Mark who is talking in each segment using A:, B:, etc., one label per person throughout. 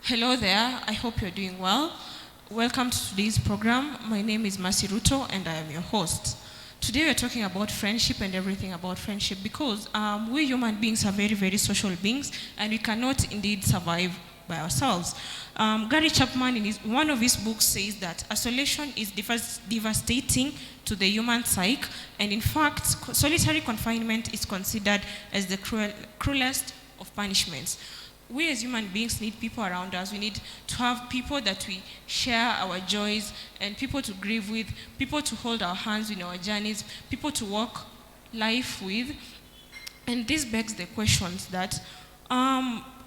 A: Hello there, I hope you're doing well. Welcome to today's program. My name is Rutto and I am your host. Today we're talking about friendship and everything about friendship because we human beings are very, very social beings and we cannot indeed survive by ourselves. Gary Chapman, in one of his books, says that isolation is devastating to the human psyche, and in fact, solitary confinement is considered as the cruelest of punishments. We as human beings need people around us. We need to have people that we share our joys and people to grieve with, people to hold our hands in our journeys, people to walk life with. And this begs the questions that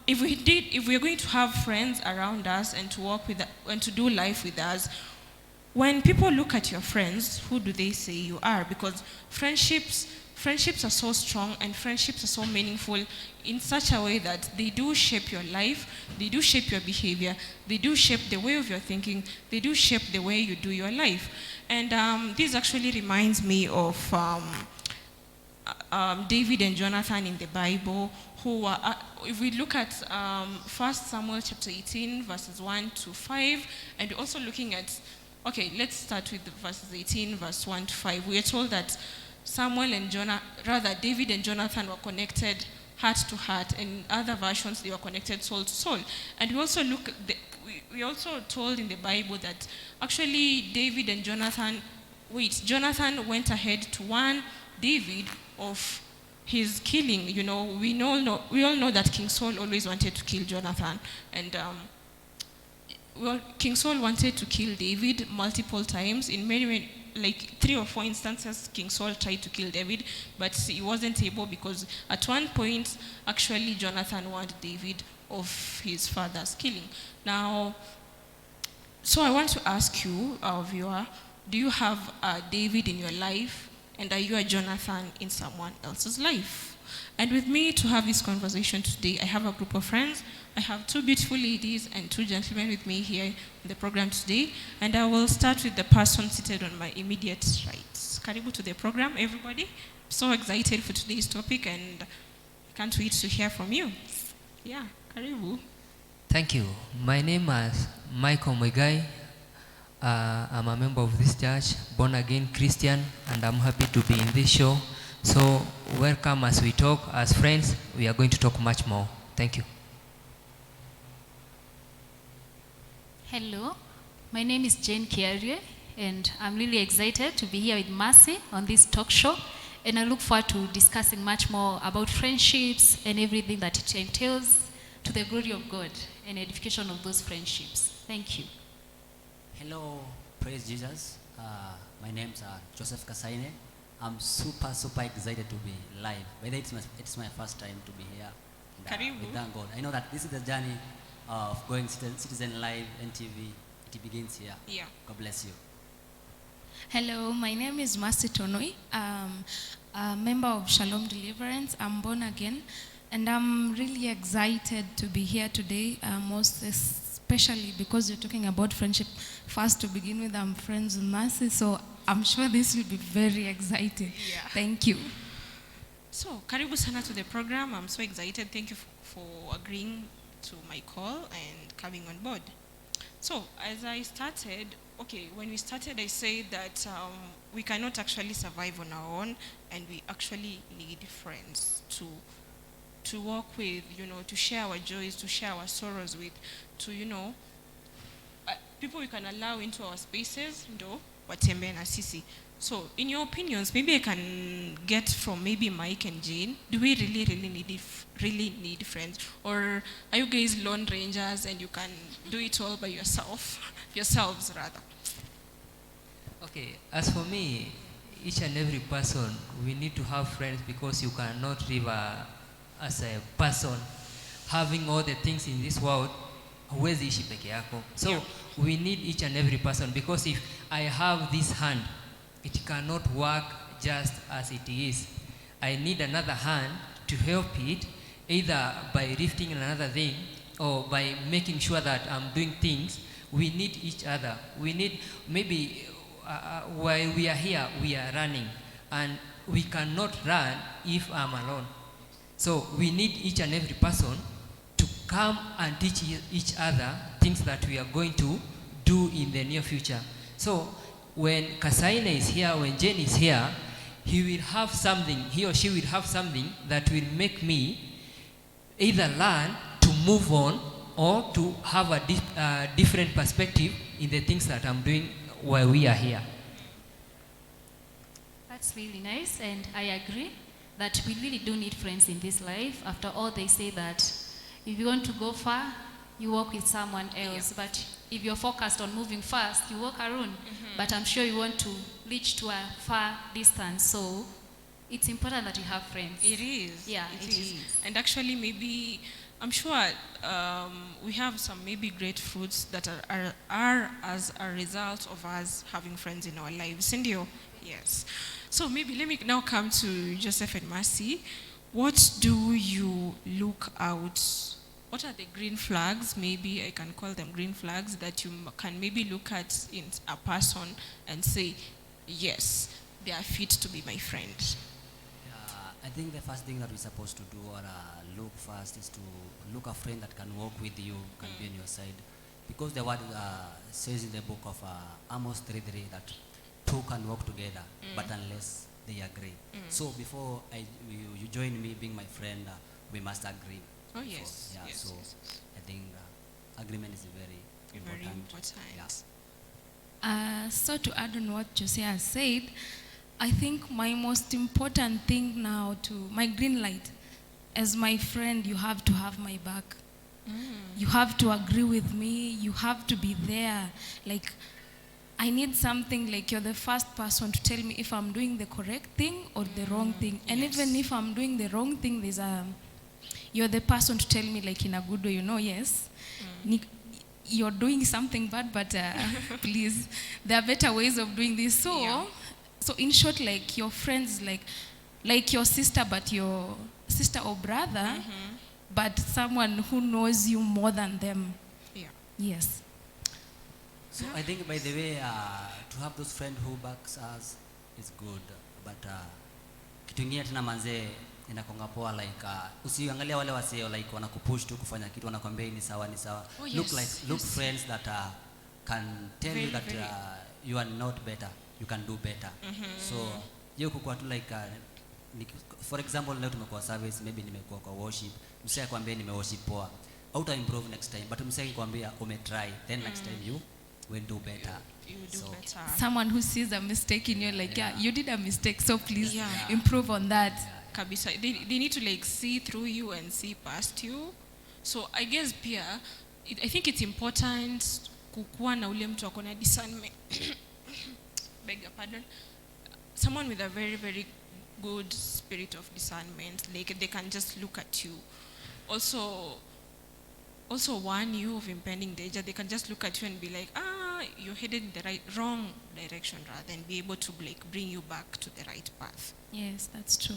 A: if we're going to have friends around us and to walk with and to do life with us, when people look at your friends, who do they say you are? Because friendships are so strong and friendships are so meaningful in such a way that they do shape your life, they do shape your behavior, they do shape the way of your thinking, they do shape the way you do your life. And this actually reminds me of David and Jonathan in the Bible, who are, if we look at 1 Samuel chapter 18, verses 1 to 5, and also looking at, okay, let's start with the verses 18, verse 1 to 5. We are told that David and Jonathan were connected heart to heart, and in other versions they were connected soul to soul. And we also we also told in the Bible that actually Jonathan went ahead to warn David of his killing. You know, we all know that King Saul always wanted to kill Jonathan, and King Saul wanted to kill David multiple times. In many, like 3 or 4 instances, King Saul tried to kill David, but he wasn't able because at one point, actually, Jonathan warned David of his father's killing. Now, so I want to ask you, our viewer, do you have a David in your life, and are you a Jonathan in someone else's life? And with me to have this conversation today, I have a group of friends. I have 2 beautiful ladies and 2 gentlemen with me here in the program today. And I will start with the person seated on my immediate right. Karibu to the program, everybody. I'm so excited for today's topic and can't wait to hear from you. Yeah, karibu.
B: Thank you. My name is Michael Mwigai. I'm a member of this church, born again Christian, and I'm happy to be in this show. So welcome as we talk. As friends, we are going to talk much more. Thank you.
C: Hello, my name is Jane Kiarie, and I'm really excited to be here with Mercy on this talk show. And I look forward to discussing much more about friendships and everything that it entails to the glory of God and edification of those friendships. Thank you.
D: Hello, praise Jesus. My name's Joseph Kasaine. I'm super excited to be live. Whether it's my first time to be here. And, we thank God. I know that this is the journey of going Citizen Live and TV. It begins here.
A: Yeah.
D: God bless you.
E: Hello, my name is Mercy Tonoi. I'm a member of Shalom Deliverance. I'm born again, and I'm really excited to be here today, most especially because you're talking about friendship. First, to begin with, I'm friends with Mercy, so I'm sure this will be very exciting.
A: Yeah.
E: Thank you.
A: So, karibu sana to the program. I'm so excited. Thank you for agreeing to my call and coming on board. So, as I started, when we started, I said that we cannot actually survive on our own, and we actually need friends to walk with, to share our joys, to share our sorrows with, to, people we can allow into our spaces, watembe na sisi. So, in your opinions, maybe I can get from maybe Mike and Jane, do we really need friends? Or are you guys lone rangers and you can do it all by yourselves rather?
B: Okay, as for me, each and every person, we need to have friends because you cannot live as a person having all the things in this world. Huwezi ishi peke yako. So yeah. We need each and every person, because if I have this hand, it cannot work just as it is. I need another hand to help it, either by lifting another thing or by making sure that I'm doing things. We need each other. We need, maybe while we are here, we are running, and we cannot run if I'm alone. So we need each and every person to come and teach each other things that we are going to do in the near future. So when Kasaine is here, when Jane is here, he will have something, he or she will have something that will make me either learn to move on or to have a different perspective in the things that I'm doing while we are here.
C: That's really nice, and I agree that we really do need friends in this life. After all, they say that if you want to go far, you walk with someone else. Yeah. But if you're focused on moving fast, you walk alone. Mm-hmm. But I'm sure you want to reach to a far distance. So it's important that you have friends.
A: It is.
C: Yeah,
A: it is. And actually, maybe, I'm sure we have some maybe great fruits that are as a result of us having friends in our lives. Indio? Yes. So maybe let me now come to Joseph and Mercy. What do you look out? What are the green flags, maybe I can call them green flags, that you can maybe look at in a person and say, yes, they are fit to be my friend?
D: I think the first thing that we're supposed to do or look first is to look a friend that can walk with you, can be on your side. Because the word says in the book of Amos 3:3 that two can walk together, but unless they agree. So before you join me being my friend, we must agree.
A: Oh yes.
D: Yeah.
A: Yes,
D: So
A: yes.
D: I think agreement is very important.
A: Very important.
D: Yeah.
E: So to add on what Jose has said, I think my most important thing now to my green light, as my friend, you have to have my back. You have to agree with me. You have to be there. Like, I need something like you're the first person to tell me if I'm doing the correct thing or the wrong thing. And
A: Yes.
E: even if I'm doing the wrong thing, you're the person to tell me like in a good way, yes, you're doing something bad, but please, there are better ways of doing this. So, so in short, like your friends, like your sister, but your sister or brother, but someone who knows you more than them.
A: Yeah.
E: Yes.
D: So I think, by the way, to have those friends who backs us is good, but kitu ingine tena manze inakonga poa, like usiangalia wale waseo like wanakupush tu kufanya kitu, wanakwambia ni sawa ni sawa.
A: Oh,
D: Look friends that can tell
A: Very,
D: you that
A: very.
D: you are not better, you can do better. So you kukua tu like for example, leo tumekuwa service, maybe nimekuwa kwa worship, msee akwambia nimeworship poa, auta improve next time, but msee akwambia umetry, then next time you will do better.
A: You do
D: So,
A: better.
E: Someone who sees a mistake in you, like, yeah, you did a mistake, so please
A: Yeah.
E: improve on that.
A: Kabisa. They need to like see through you and see past you. So I guess pia, I think it's important kukuwa na ule mtu akona discernment. Beg your pardon. Someone with a very, very good spirit of discernment. Like they can just look at you. Also warn you of impending danger. They can just look at you and be like, you're headed in the wrong direction, rather than be able to like bring you back to the right path.
E: Yes, that's true.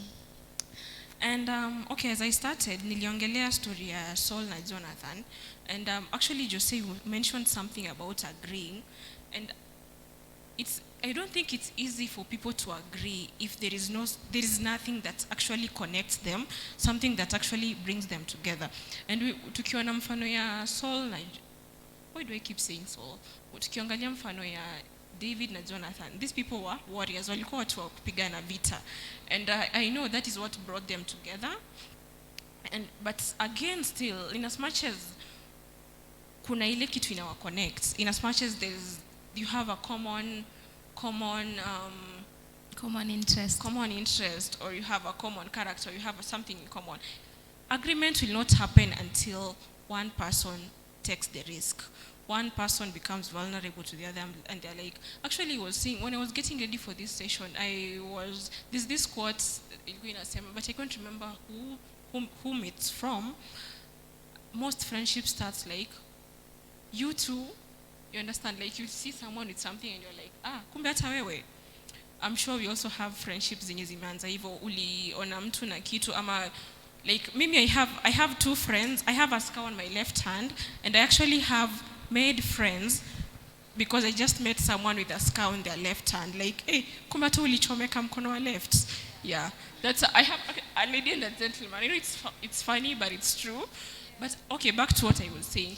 A: And okay, as I started, niliongelea story ya Saul na Jonathan, and actually Jose, you mentioned something about agreeing, and I don't think it's easy for people to agree if there is nothing that actually connects them, something that actually brings them together. And tukiona mfano ya Saul na, why do I keep saying Saul? Tukiangalia mfano ya David na Jonathan, these people were warriors, walikuwa watu wa kupigana vita, and I know that is what brought them together. But again, still, in as much as kuna ile kitu inawa connect, in as much as you have a common interest, or you have a common character, you have something in common, agreement will not happen until one person takes the risk. One person becomes vulnerable to the other, and they're like, actually, I was saying, when I was getting ready for this session, there's this quote, but I can't remember whom it's from. Most friendship starts like, you two, you understand, like you see someone with something and you're like, kumbe hata wewe. I'm sure we also have friendships zenye zimeanza hivyo, uliona mtu na kitu, ama like maybe I have two friends. I have a scar on my left hand, and I actually have made friends because I just met someone with a scar on their left hand. Like, hey, kumbe hata ulichomeka mkono wa left. Yeah, I have a lady and a gentleman. I know it's funny, but it's true. But okay, back to what I was saying.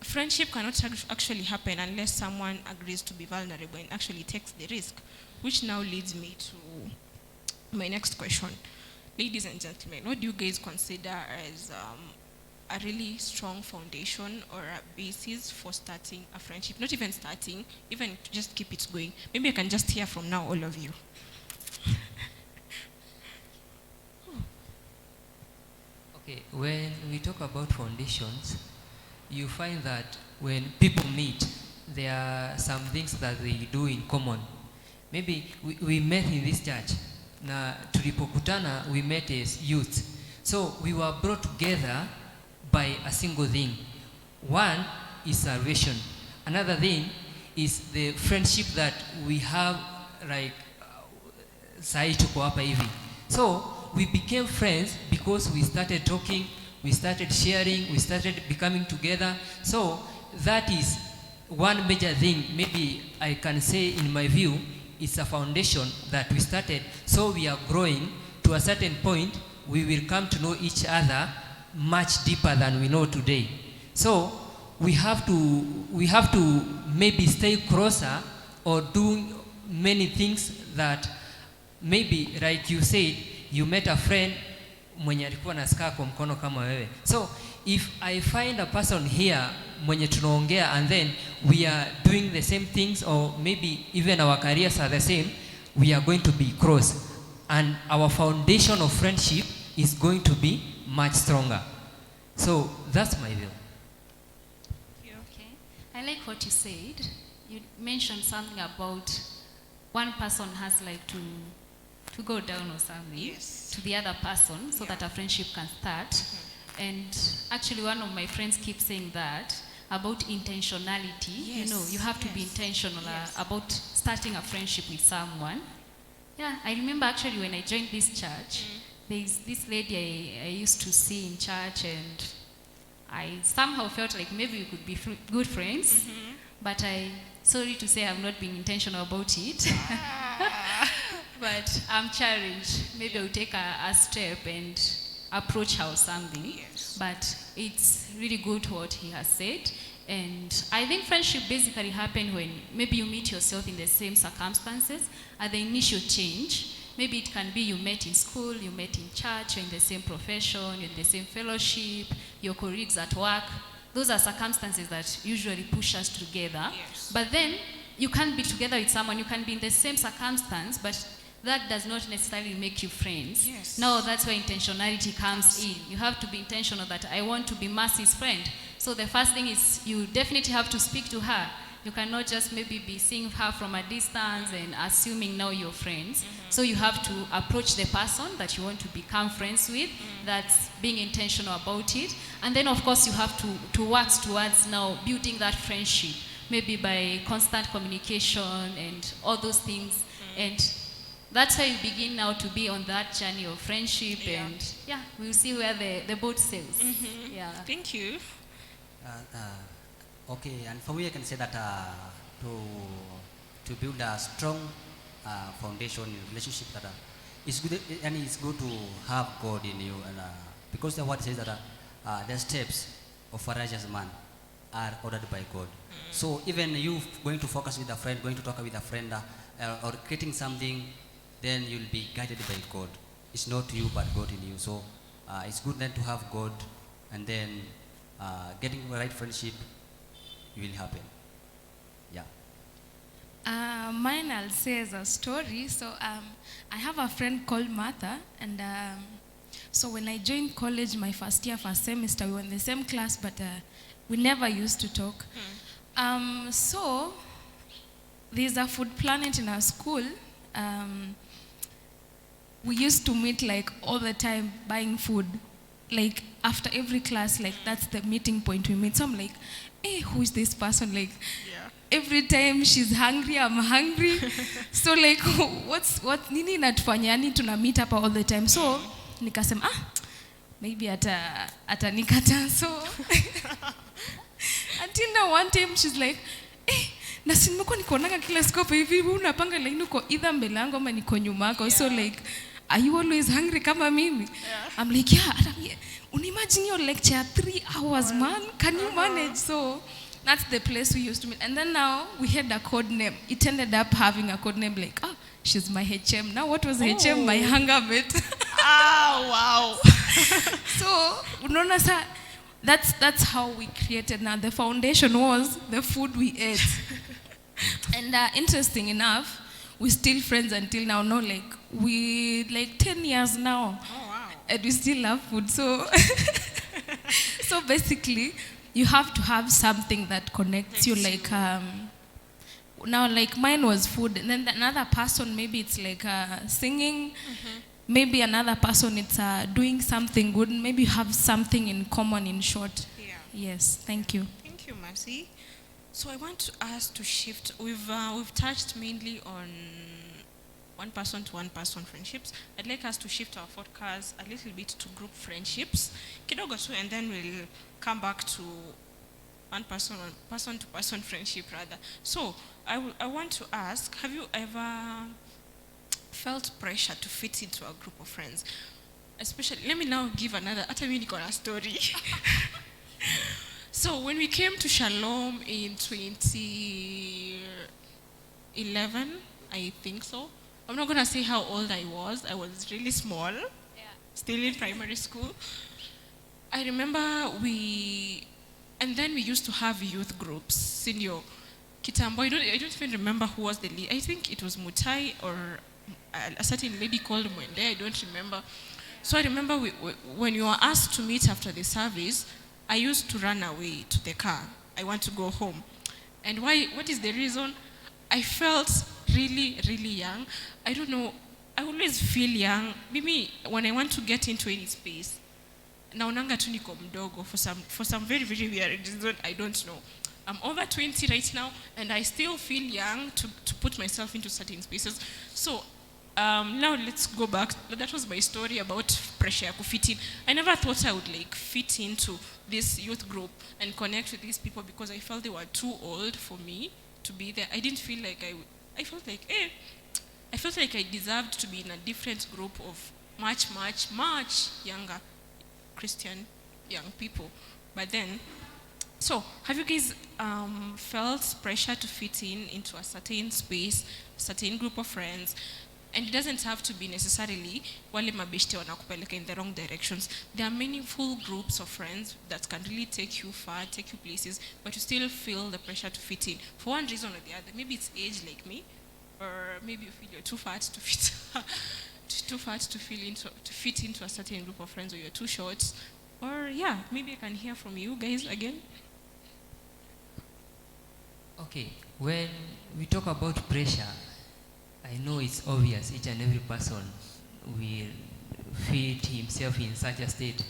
A: Friendship cannot actually happen unless someone agrees to be vulnerable and actually takes the risk, which now leads me to my next question. Ladies and gentlemen, what do you guys consider as a really strong foundation or a basis for starting a friendship? Not even starting, even to just keep it going. Maybe I can just hear from now, all of you.
B: Okay, when we talk about foundations, you find that when people meet, there are some things that they do in common. Maybe we met in this church. Na tulipokutana, we met as youth. So we were brought together by a single thing. One is salvation. Another thing is the friendship that we have, like sai tuko hapa hivi. So we became friends because we started talking, we started sharing, we started becoming together. So that is one major thing, maybe I can say in my view, it's a foundation that we started. So we are growing to a certain point, we will come to know each other much deeper than we know today. So we have to maybe stay closer or do many things that maybe, like you said, you met a friend mwenye alikuwa nasikaa kwa mkono kama wewe. So if I find a person here mwenye tunaongea and then we are doing the same things, or maybe even our careers are the same, we are going to be close and our foundation of friendship is going to be much stronger. So that's my view.
C: Okay. I like what you said. You mentioned something about one person has like to go down or something,
A: Yes.
C: to the other person so that a friendship can start. And actually one of my friends keeps saying that about intentionality.
A: Yes.
C: You know, you have to be
A: Yes.
C: intentional
A: Yes.
C: about starting a friendship with someone. Yeah, I remember actually when I joined this church, there's this lady I used to see in church, and I somehow felt like maybe we could be good friends, but sorry to say I've not been intentional about it. But I'm challenged. Maybe I'll take a step and approach her or something.
A: Yes.
C: But it's really good what he has said. And I think friendship basically happens when maybe you meet yourself in the same circumstances at the initial change. Maybe it can be you met in school, you met in church, you're in the same profession, you're in the same fellowship, your colleagues at work. Those are circumstances that usually push us together.
A: Yes.
C: But then you can't be together with someone, you can be in the same circumstance, but that does not necessarily make you friends.
A: Yes.
C: No, that's where intentionality comes in. You have to be intentional that I want to be Mercy's friend. So the first thing is you definitely have to speak to her. You cannot just maybe be seeing her from a distance and assuming now you're friends. So you have to approach the person that you want to become friends with. That's being intentional about it. And then of course you have to work towards now building that friendship, maybe by constant communication and all those things. And that's how you begin now to be on that journey of friendship.
A: Yeah.
C: And yeah, we'll see where the boat sails. Yeah.
A: Thank you.
D: Okay, and for me, I can say that to build a strong foundation in relationship, that it's good, and it's good to have God in you, and because the word says that the steps of a righteous man are ordered by God. So even you going to focus with a friend, going to talk with a friend, or creating something, then you'll be guided by God. It's not you, but God in you. So it's good then to have God, and then getting the right friendship will happen. Yeah.
E: Mine, I'll say as a story. So I have a friend called Martha, and so when I joined college, my first year, first semester, we were in the same class, but we never used to talk. So there's a food planet in our school. We used to meet like all the time buying food. Like after every class, like that's the meeting point we meet. So I'm like, hey, who is this person? Like every time she's hungry, I'm hungry. So like what nini natufanyani tuna meet up all the time. So nikasema maybe atanikata. So until now one time she's like, hey, na nimekuwa nikuonanga kila siku hapa hivi, unapanga line uko either mbele yangu ama niko nyuma yako. So like are you always hungry kama mimi? I'm like, yeah. Imagine your lecture 3 hours, man. Can you manage? So that's the place we used to meet. And then now we had a code name. It ended up having a code name like, she's my HM. Now what was HM? My hunger mate.
A: Wow.
E: So, unaona sa, that's how we created. Now the foundation was the food we ate. And interesting enough, we're still friends until now. No, like we 10 years now.
A: Oh, wow.
E: And we still love food. So, so basically, you have to have something that connects you. Like now, like mine was food, and then another person, maybe it's like singing. Maybe another person, it's doing something good. Maybe you have something in common. In short.
A: Yeah.
E: Yes. Thank you.
A: Thank you, Mercy. So I want us to shift. We've touched mainly on one-person to one-person friendships. I'd like us to shift our focus a little bit to group friendships, kidogo tu, and then we'll come back to person-to-person friendship rather. So I want to ask: have you ever felt pressure to fit into a group of friends? Especially, let me now give another. Hata mimi niko na story. So when we came to Shalom in 2011, I think so. I'm not going to say how old I was. I was really small, still in primary school. I remember and then we used to have youth groups, senior. Kitambo, I don't even remember who was the lead. I think it was Mutai or a certain lady called Mwende, I don't remember. So I remember when you were asked to meet after the service, I used to run away to the car. I want to go home. And why? What is the reason? I felt really, really young. I don't know. I always feel young. Maybe when I want to get into any space, naonanga tu niko mdogo for some very, very weird reason. I don't know. I'm over 20 right now, and I still feel young to put myself into certain spaces. So now let's go back. That was my story about pressure to fit in. I never thought I would fit into this youth group and connect with these people because I felt they were too old for me to be there. I didn't feel like I felt like I deserved to be in a different group of much, much, much younger Christian young people. But then, so have you guys felt pressure to fit into a certain space, a certain group of friends? And it doesn't have to be necessarily wale mabeshte wanakupeleka in the wrong directions. There are meaningful groups of friends that can really take you far, take you places, but you still feel the pressure to fit in. For one reason or the other. Maybe it's age like me, or maybe you feel you're too fat to fit to fit into a certain group of friends, or you're too short. Or maybe I can hear from you guys again.
B: Okay, when we talk about pressure, I know it's obvious each and every person will fit himself in such a state.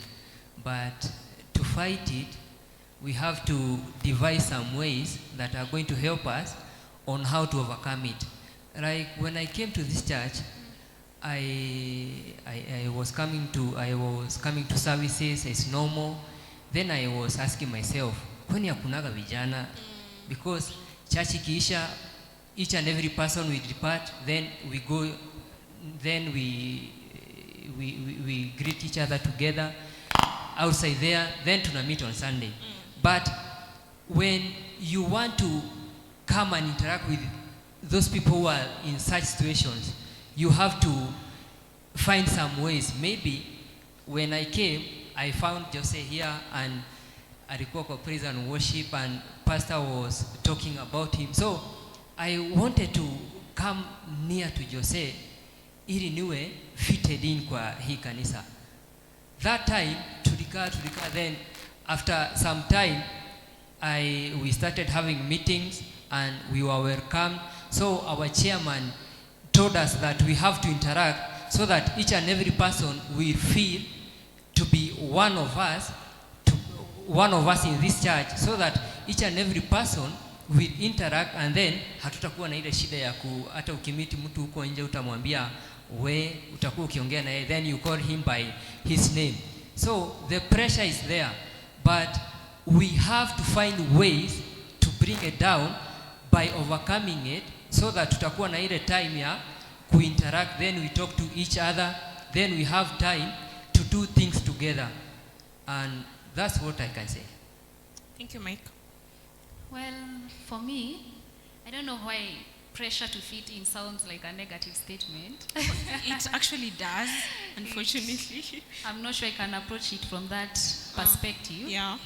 B: But to fight it, we have to devise some ways that are going to help us on how to overcome it. Like when I came to this church, I was coming to services as normal. Then I was asking myself, kwani hakunaga vijana? Because church ikiisha, each and every person will depart, then we go, then we greet each other together outside there, then tuna meet on Sunday. But when you want to come and interact with those people who are in such situations, you have to find some ways. Maybe when I came, I found Jose here and alikuwa kwa praise and worship, and pastor was talking about him. So I wanted to come near to Jose ili niwe fitted in kwa hii kanisa. That time tulika, then after some time we started having meetings and we were welcomed. So our chairman told us that we have to interact so that each and every person will feel to be one of us in this church, so that each and every person will interact, and then hatutakuwa na ile shida ya hata ukimiti mtu huko nje utamwambia we, utakuwa ukiongea na yeye, then you call him by his name. So the pressure is there, but we have to find ways to bring it down by overcoming it, so that tutakuwa na ile time ya kuinteract, then we talk to each other, then we have time to do things together. And that's what I can say.
A: Thank you, Mike.
C: Well, for me, I don't know why pressure to fit in sounds like a negative statement.
A: It actually does, unfortunately.
C: I'm not sure I can approach it from that perspective.
A: Yeah.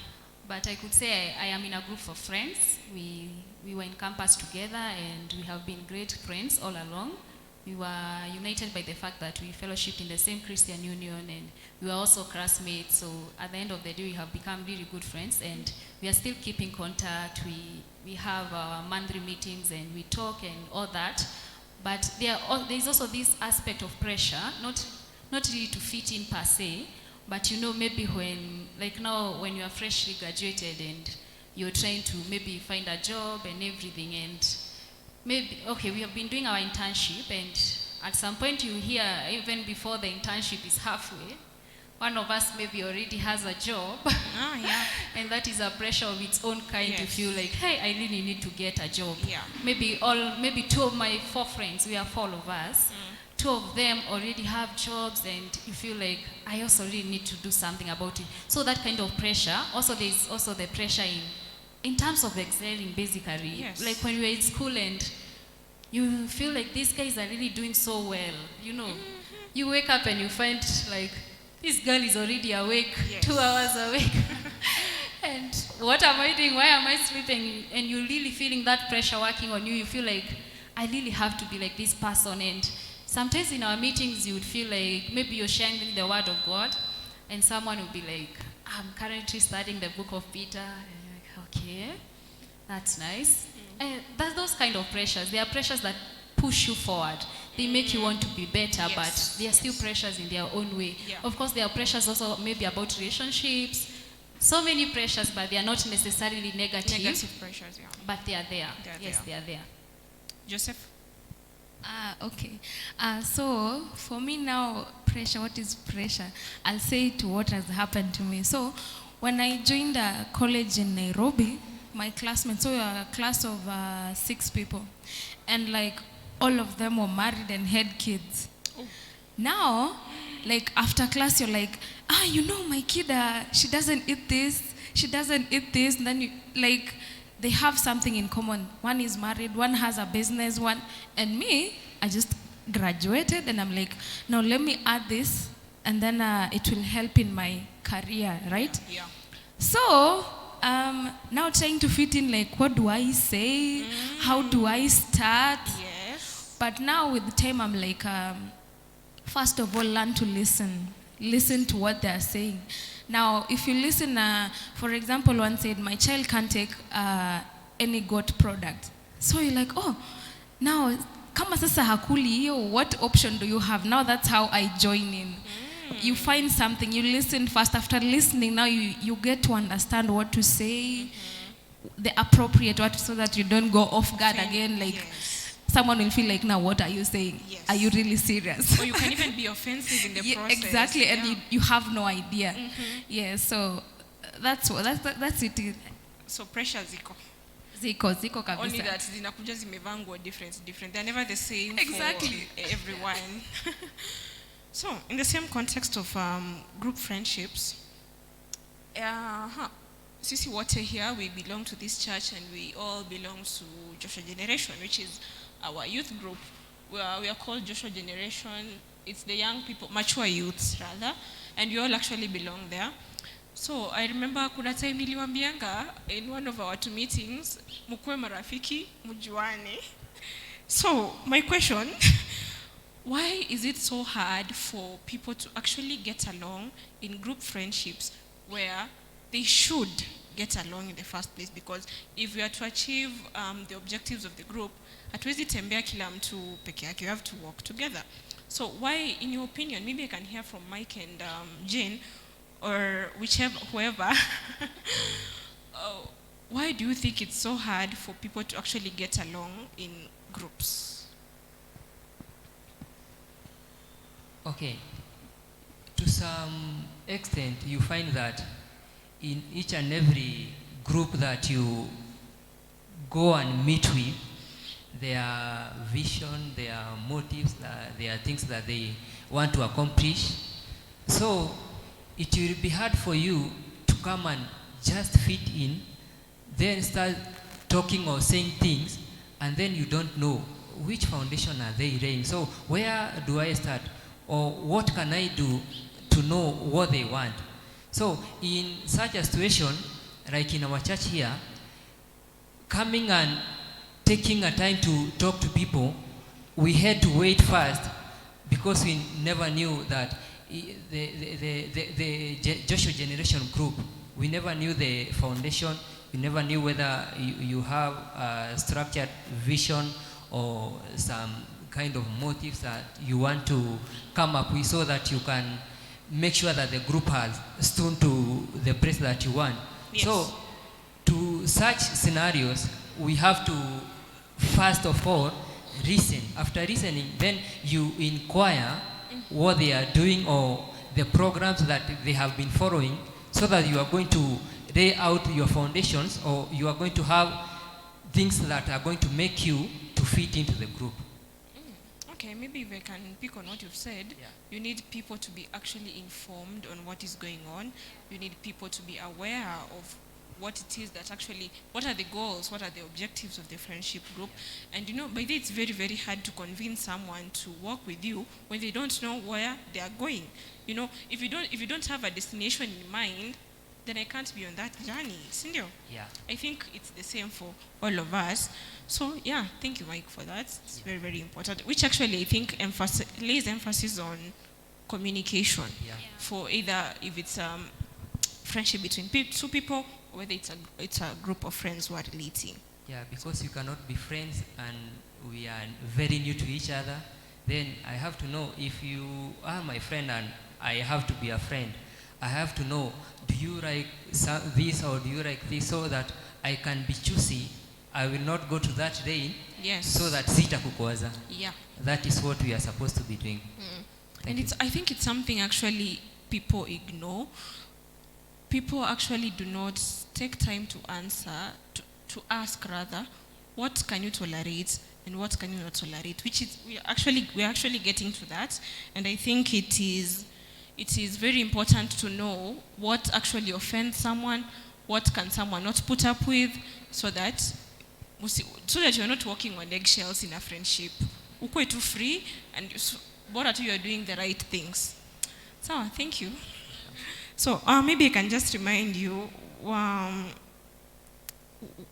C: But I could say I am in a group of friends. We were in campus together and we have been great friends all along. We were united by the fact that we fellowshipped in the same Christian union and we were also classmates. So at the end of the day, we have become really good friends and we are still keeping contact. We have our monthly meetings and we talk and all that. But there is also this aspect of pressure, not really to fit in per se, but you know, maybe when, like now, when you are freshly graduated and you're trying to maybe find a job and everything, and maybe, okay, we have been doing our internship, and at some point you hear, even before the internship is halfway, one of us maybe already has a job.
A: Yeah.
C: And that is a pressure of its own kind.
A: Yes.
C: To feel like, hey, I really need to get a job.
A: Yeah.
C: Maybe two of my 4 friends, we are 4 of us, 2 of them already have jobs and you feel like, I also really need to do something about it. So that kind of pressure, also there's also the pressure in terms of excelling basically.
A: Yes.
C: Like when you're in school and you feel like these guys are really doing so well, you know. You wake up and you find like, this girl is already awake,
A: Yes.
C: 2 hours awake. And what am I doing? Why am I sleeping? And you're really feeling that pressure working on you. You feel like, I really have to be like this person. And sometimes in our meetings, you would feel like maybe you're sharing the word of God, and someone would be like, I'm currently studying the book of Peter. And you're like, okay, that's nice. And that's those kind of pressures. They are pressures that push you forward. They make you want to be better,
A: Yes.
C: but they are still pressures in their own way.
A: Yeah.
C: Of course, there are pressures also maybe about relationships. So many pressures, but they are not necessarily negative.
A: Negative pressures, yeah.
C: But they are there.
A: They are
C: Yes,
A: there.
C: they are there.
A: Joseph?
E: Okay. So for me now, pressure, what is pressure? I'll say to what has happened to me. So when I joined a college in Nairobi, my classmates, so we were a class of 6 people. And like all of them were married and had kids. Now, like after class, you're like, you know, my kid, she doesn't eat this, she doesn't eat this. And then you, like, they have something in common. One is married, one has a business, and me, I just graduated and I'm like, now let me add this and then it will help in my career, right?
A: Yeah.
E: So, now trying to fit in, like, what do I say? How do I start?
A: Yes.
E: But now with time, I'm like, first of all, learn to listen. Listen to what they're saying. Now, if you listen, for example, one said, my child can't take any goat product. So you're like, oh, now, kama sasa hakuli hiyo, what option do you have? Now that's how I join in. You find something, you listen first. After listening, now you get to understand what to say, the appropriate what, so that you don't go off guard again. Like,
A: yes.
E: someone will feel like, now what are you saying?
A: Yes.
E: Are you really serious?
A: Or you can even be offensive in the
E: Yeah,
A: process.
E: exactly, and
A: Yeah.
E: you have no idea. Yeah, so that's it.
A: So pressure ziko.
E: Ziko
A: Only
E: kabisa.
A: that zinakuja zimevaa nguo different. They're never the same
E: Exactly.
A: for everyone. So, in the same context of group friendships, sisi wote here, we belong to this church and we all belong to Joshua Generation, which is our youth group. We are called Joshua Generation. It's the young people, mature youths rather, and we all actually belong there. So I remember kuna time niliwambianga in one of our 2 meetings, mkuwe marafiki, mjuane. So my question, why is it so hard for people to actually get along in group friendships where they should get along in the first place? Because if we are to achieve the objectives of the group, hatuwezi tembea kila mtu peke yake, you have to work together. So why, in your opinion, maybe I can hear from Mike and Jane, or whoever, why do you think it's so hard for people to actually get along in groups?
B: Okay. To some extent, you find that in each and every group that you go and meet with, their vision, their motives, their things that they want to accomplish. So it will be hard for you to come and just fit in, then start talking or saying things, and then you don't know which foundation are they laying. So where do I start? Or what can I do to know what they want? So in such a situation, like in our church here, coming and taking a time to talk to people, we had to wait first because we never knew that the Joshua generation group, we never knew the foundation, we never knew whether you have a structured vision or some kind of motives that you want to come up with so that you can make sure that the group has stood to the place that you want.
A: Yes.
B: So to such scenarios, we have to first of all listen. After listening, then you inquire what they are doing or the programs that they have been following, so that you are going to lay out your foundations, or you are going to have things that are going to make you to fit into the group.
A: Okay, maybe if I can pick on what you've said,
B: Yeah.
A: you need people to be actually informed on what is going on. You need people to be aware of what it is that actually, what are the goals, what are the objectives of the friendship group. And by the way, it's very, very hard to convince someone to work with you when they don't know where they are going. If you don't have a destination in mind, then I can't be on that journey, isn't it?
B: Yeah.
A: I think it's the same for all of us. So yeah, thank you, Mike, for that. It's very, very important, which actually I think lays emphasis on communication.
B: Yeah.
A: For either if it's friendship between two people, or whether it's a group of friends who are relating.
B: Yeah, because you cannot be friends and we are very new to each other. Then I have to know if you are my friend and I have to be a friend. I have to know, do you like this or do you like this, so that I can be choosy. I will not go to that lane.
A: Yes.
B: So that sitakukwaza.
A: Yeah.
B: That is what we are supposed to be doing.
A: And I think it's something actually people ignore. People actually do not take time to answer, to ask rather, what can you tolerate and what can you not tolerate, which is, we're actually getting to that. And I think it is very important to know what actually offends someone, what can someone not put up with, so that you're not walking on eggshells in a friendship. Ukwe too free, and bora tu you're doing the right things. So thank you. So maybe I can just remind you,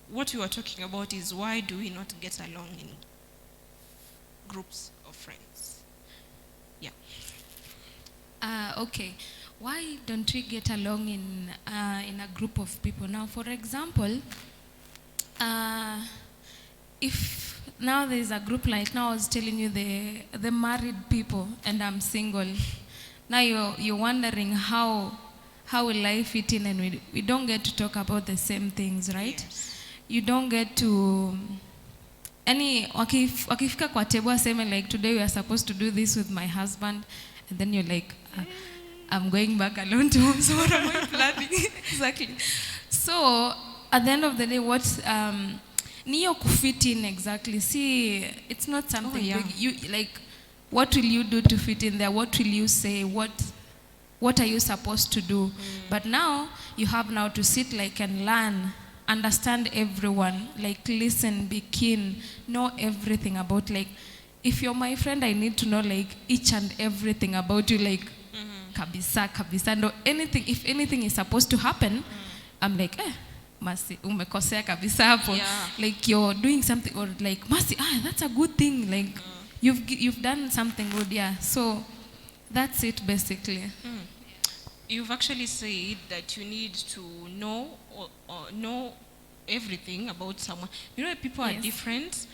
A: what we were talking about is, why do we not get along in groups of friends? Yeah.
E: Okay. Why don't we get along in a group of people? Now, for example, if now there's a group, like now I was telling you the married people and I'm single. Now you're wondering how will I fit in, and we don't get to talk about the same things, right?
A: Yes.
E: You don't get to wakifika kwa table aseme like, today we are supposed to do this with my husband, and then you're like, I'm going back alone to home, so what am I planning? Exactly. So at the end of the day, what's niyo kufit in exactly? See, it's not something big. You like, what will you do to fit in there? What will you say? What are you supposed to do? But now you have now to sit like and learn, understand everyone, like listen, be keen, know everything about, like, if you're my friend, I need to know like each and everything about you, like kabisa, no anything. If anything is supposed to happen, I'm like, Masi, umekosea kabisa hapo.
A: Yeah.
E: Like you're doing something, or like, Masi, that's a good thing. Like you've done something good, yeah. So that's it basically.
A: You've actually said that you need to know or know everything about someone. People are different.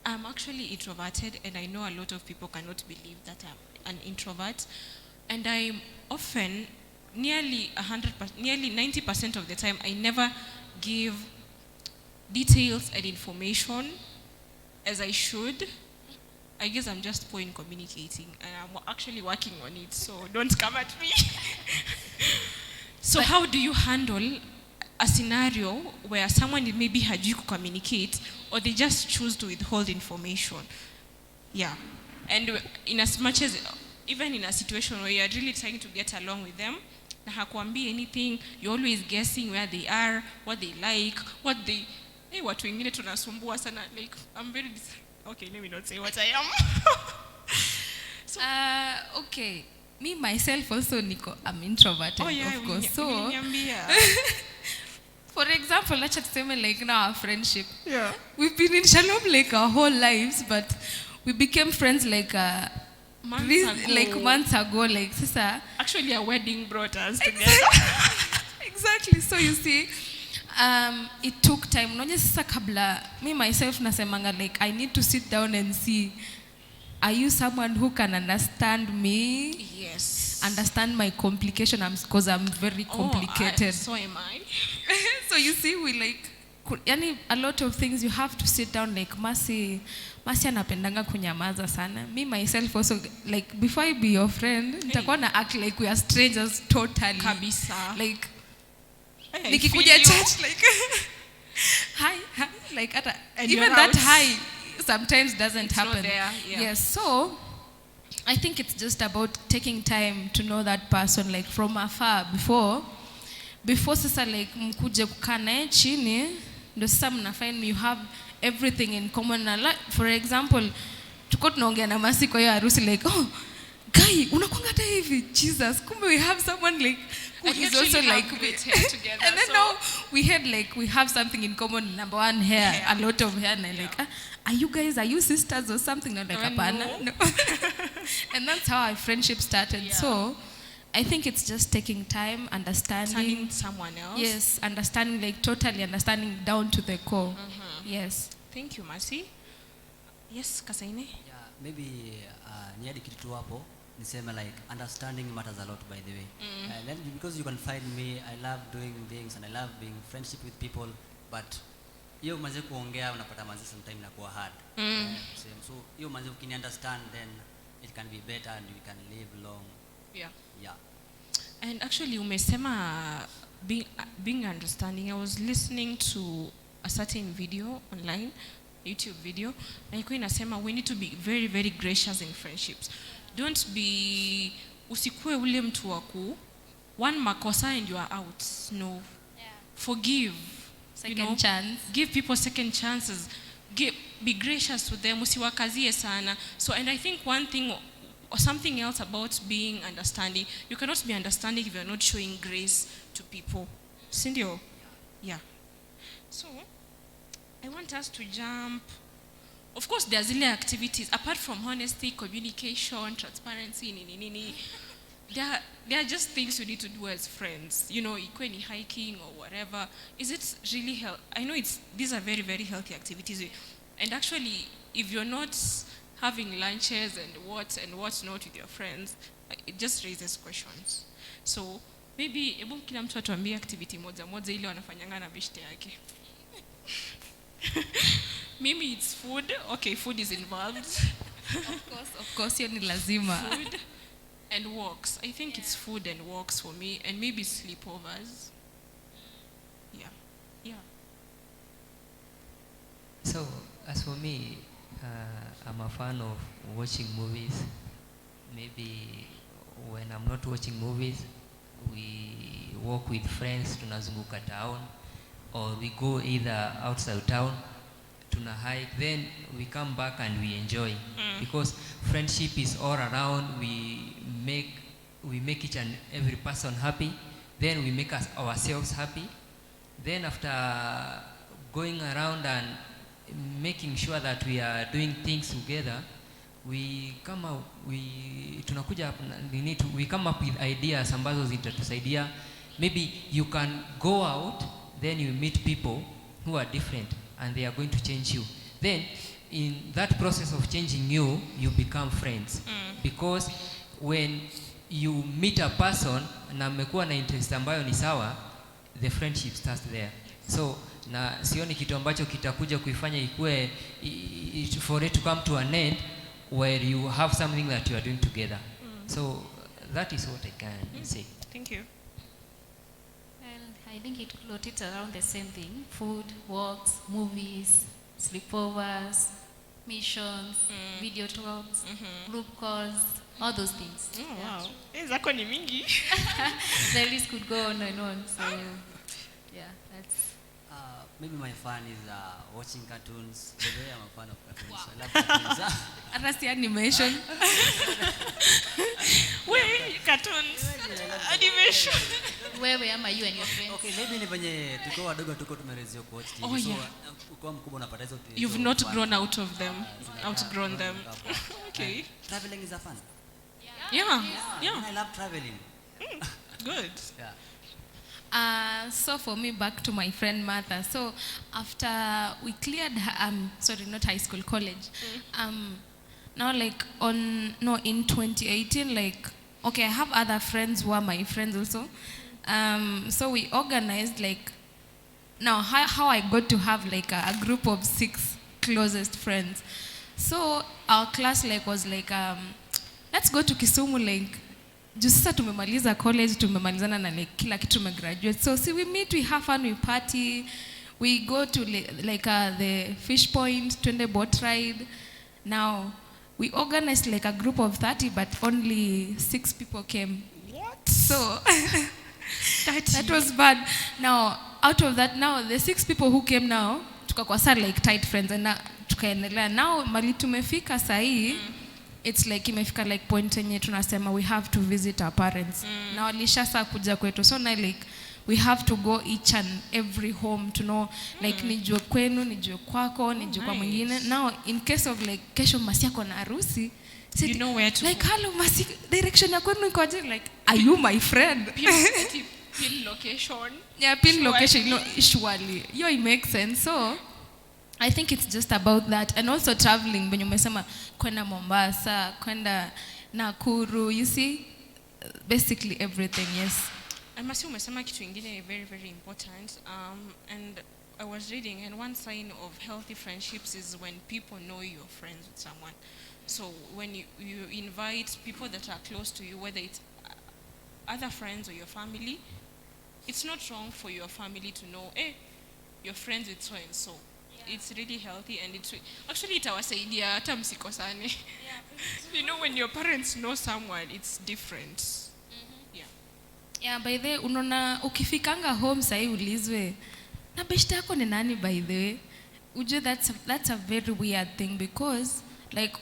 A: I'm actually introverted, and I know a lot of people cannot believe that I'm an introvert. And I'm often, nearly 90% of the time, I never give details and information as I should. I guess I'm just poor in communicating, and I'm actually working on it, so don't come at me. So how do you handle a scenario where someone maybe hajui to communicate, or they just choose to withhold information? Yeah. And in as much as even in a situation where you are really trying to get along with them, na hakuambi anything, you're always guessing where they are, what they like, what they... Hey, watu wengine tunasumbua sana, like, I'm very... Okay, let me not say what I am.
E: So, okay. Me, myself also, Nico, I'm introverted, of course. So, for example, let's just say like now our friendship.
A: Yeah.
E: We've been in Shalom like our whole lives, but we became friends like months ago. Like, sister.
A: Actually, a wedding brought us together.
E: Exactly. So you see, it took time. Unajua sasa kabla, me myself nasemanga like I need to sit down and see, are you someone who can understand me?
A: Yes.
E: Understand my complication because I'm very complicated.
A: So am I.
E: So you see, we like, a lot of things you have to sit down like Masi anapendanga kunyamaza sana. Me myself also, like before I be your friend, nitakuwa na act like we are strangers totally.
A: Kabisa.
E: Like,
A: nikikuja
E: church like hi, like even that hi sometimes doesn't happen.
A: Not there, yeah.
E: Yes, so I think it's just about taking time to know that person like from afar before sasa like mkuje kukaa naye chini ndio sasa mnafind you have everything in common. For example, tuko tunaongea na Masi kwa hiyo harusi like, oh guy unakuanga hata hivi, Jesus, kumbe we have someone like who is also like
A: together.
E: And then now we have something in common. Number one, hair. A lot of hair. And like, are you sisters or something? I'm like, apana. No. And that's how our friendship started.
A: Yeah.
E: So I think it's just taking time, understanding
A: someone else.
E: Yes, understanding, like totally understanding down to the core.
A: Mm-hmm.
E: Yes.
A: Thank you, Masi. Yes, Kasaine?
D: Yeah, maybe niadi kitu tu hapo niseme like understanding matters a lot, by the way. Then because you can find me, I love doing things and I love being friendship with people, but hiyo manze kuongea unapata manze sometimes inakuwa hard. So hiyo manze ukini understand, then it can be better and we can live long.
A: Yeah.
D: Yeah.
A: And actually umesema being understanding. I was listening to a certain video online, YouTube video, na iko inasema we need to be very very gracious in friendships. Don't be usikue ule mtu waku one makosa and you are out. No.
E: Yeah.
A: Forgive.
E: Second chance.
A: Give people second chances. Be gracious to them. Usiwakazie sana. So, and I think one thing or something else about being understanding, you cannot be understanding if you're not showing grace to people. Sindio? Yeah. So, I want us to jump. Of course, there's zile activities apart from honesty, communication, transparency, there are just things you need to do as friends. You know, ikweni hiking or whatever. Is it really healthy? I know these are very very healthy activities. And actually, if you're not having lunches and what's not with your friends, it just raises questions. So maybe ebu kila mtu atuambie activity moja ile wanafanyanga na beshte yake. Maybe it's food. Okay, food is involved.
E: Of course, hiyo ni lazima.
A: Food and walks. I think it's food and walks for me, and maybe sleepovers. Yeah.
B: So, as for me, I'm a fan of watching movies. Maybe when I'm not watching movies, we walk with friends, tunazunguka town, or we go either outside town, tuna hike, then we come back and we enjoy. Because friendship is all around. We make each and every person happy, then we make ourselves happy. Then after going around and making sure that we are doing things together, we come up with ideas ambazo zitatusaidia. Maybe you can go out, then you meet people who are different and they are going to change you. Then in that process of changing you, you become friends. Because when you meet a person na mmekuwa na interest ambayo ni sawa, the friendship starts there. So na sioni kitu ambacho kitakuja kuifanya ikue for it to come to an end where you have something that you are doing together. So that is what I can say.
A: Thank you.
C: Well, I think it floated around the same thing: food, walks, movies, sleepovers, missions, video talks, group calls, all those things.
A: Oh, wow. Zako ni mingi.
C: The list could go on and on. So, yeah, that's...
D: Maybe my fun is watching cartoons. The way I'm a fan of cartoons. Wow. I love cartoons.
E: Hata animation.
A: Wait, cartoons. Animation.
C: Where am you and your friends?
D: Okay, maybe ni venye tuko wadogo tuko tumerezio coach TV.
A: Oh, yeah.
D: So ukiwa mkubwa unapata hizo.
A: You've not grown out of them. Outgrown them. Okay.
D: Traveling is a fun.
A: Yeah.
D: I love traveling.
A: Good.
D: Yeah.
E: So for me, back to my friend Martha. So after we cleared, not high school, college. Now in 2018, I have other friends who are my friends also. So we organized now how I got to have a group of 6 closest friends. So our class was let's go to Kisumu juu sasa tumemaliza college, tumemalizana na kila kitu, tumegraduate. So we meet, we have fun, we party, we go to the fish point, twende boat ride. Now we organized a group of 30, but only 6 people came.
A: What?
E: So that was bad. Now out of that, now the 6 people who came now tukakuwa sa tight friends, and tukaendelea. Now mali tumefika sahi, it's imefika point yenye tunasema we have to visit our parents. Na walisha saa kuja kwetu, so now we have to go each and every home to know nijue kwenu, nijue kwako, nijue kwa mwingine. Now in case of kesho Masi yako na harusi,
A: you know where to go.
E: Hello Masi, direction ya kwenu ikoje? Are you my friend?
A: Pin location.
E: Yeah, pin location, surely. It makes sense. So I think it's just about that, and also traveling. When you umesema kwenda Mombasa, kwenda Nakuru, you see, basically everything. Yes.
A: And Masi umesema kitu ingine very, very important. And I was reading, and one sign of healthy friendships is when people know you're friends with someone. So when you invite people that are close to you, whether it's other friends or your family, it's not wrong for your family to know, hey, you're friends with so and so. It's really healthy, and actually itawasaidia hata msikosane. You know, when your parents know someone, it's different.
E: Yeah, by the way, unaona ukifikanga home sahi ulizwe na beshte yako ni nani, by the way. Ujue that's a very weird thing, because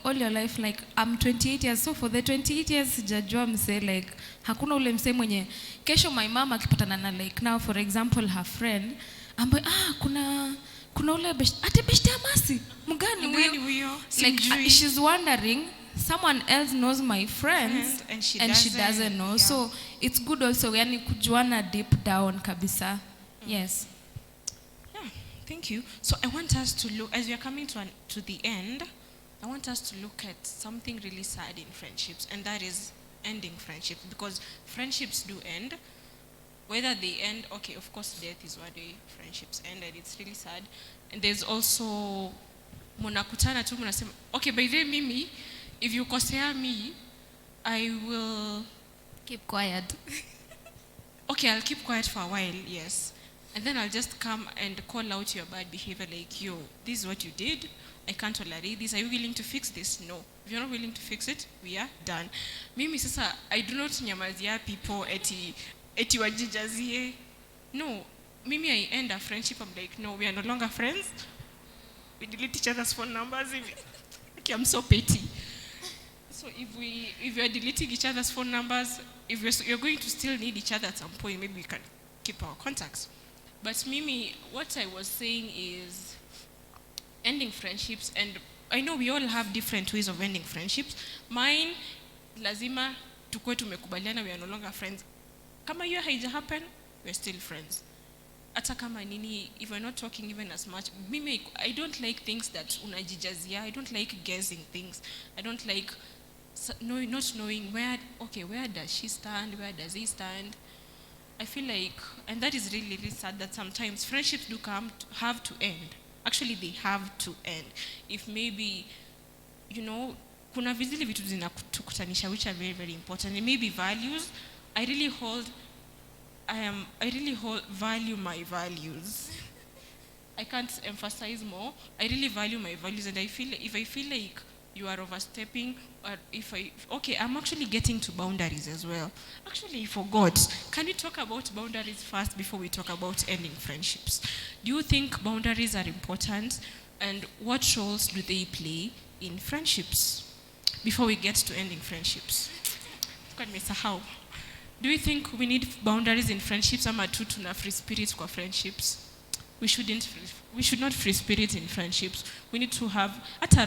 E: all your life, I'm 28 years, so for the 28 years sijajua mse, hakuna ule mse mwenye kesho my mama akipatana na now for example her friend ambaye kuna ule beshte ya Masi mgani huyo, she's wondering someone else knows my friends and she doesn't know. Yeah. So it's good also yani kujuana deep down kabisa. Yes.
A: Yeah, thank you. So I want us to look, as we are coming to the end, I want us to look at something really sad in friendships, and that is ending friendships, because friendships do end. Whether they end, okay, of course death is one way friendships end, and it's really sad. And there's also munakutana tu munasema, okay, by the way mimi, if you kosea me, I will
E: keep quiet.
A: Okay, I'll keep quiet for a while, yes. And then I'll just come and call out your bad behavior, yo, this is what you did, I can't tolerate this, are you willing to fix this? No. If you're not willing to fix it, we are done. Mimi sasa, I do not nyamazia people eti wajijazie. No, mimi I end a friendship, I'm no, we are no longer friends. We delete each other's phone numbers. Okay, I'm so petty. So if we are deleting each other's phone numbers, if you're going to still need each other at some point, maybe we can keep our contacts. But Mimi, what I was saying is ending friendships, and I know we all have different ways of ending friendships. Mine, lazima tukue tumekubaliana, we are no longer friends. Kama hiyo haija happen, we're still friends. Hata kama nini, if we're not talking even as much, Mimi, I don't like things that unajijazia. I don't like guessing things. I don't like not knowing where does she stand, where does he stand. I feel like, and that is really, really sad, that sometimes friendships do have to end. Actually, they have to end. If maybe, kuna vizile vitu zinatukutanisha, which are very, very important. And maybe values. I really value my values. I can't emphasize more. I really value my values, and I feel if I feel like you are overstepping, or okay, I'm actually getting to boundaries as well. Actually, I forgot. Can we talk about boundaries first before we talk about ending friendships? Do you think boundaries are important, and what roles do they play in friendships? Before we get to ending friendships. How? Do you think we need boundaries in friendships? Ama tu tuna free spirit kwa friendships? We should not free spirit in friendships. We need to have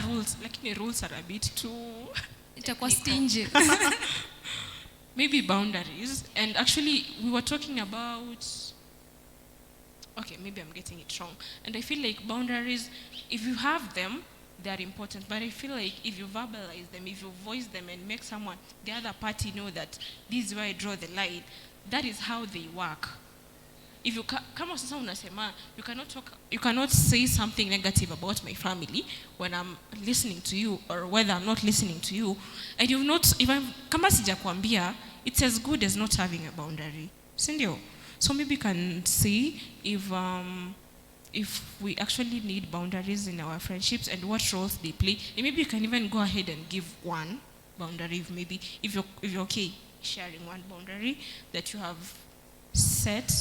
A: rules. Lakini rules are a bit too
E: Itakuwa stingy.
A: maybe boundaries. And actually we were talking about, okay, maybe I'm getting it wrong. And I feel like boundaries, if you have them, they are important. But I feel like if you verbalize them, if you voice them and make the other party know that this is where I draw the line, that is how they work. If you kama sasa unasema, you cannot say something negative about my family when I'm listening to you, or whether I'm not listening to you, and you've not, kama sijakwambia, it's as good as not having a boundary. Sindio? So maybe you can see if we actually need boundaries in our friendships and what roles they play. And maybe you can even go ahead and give one boundary, if you're okay sharing one boundary that you have set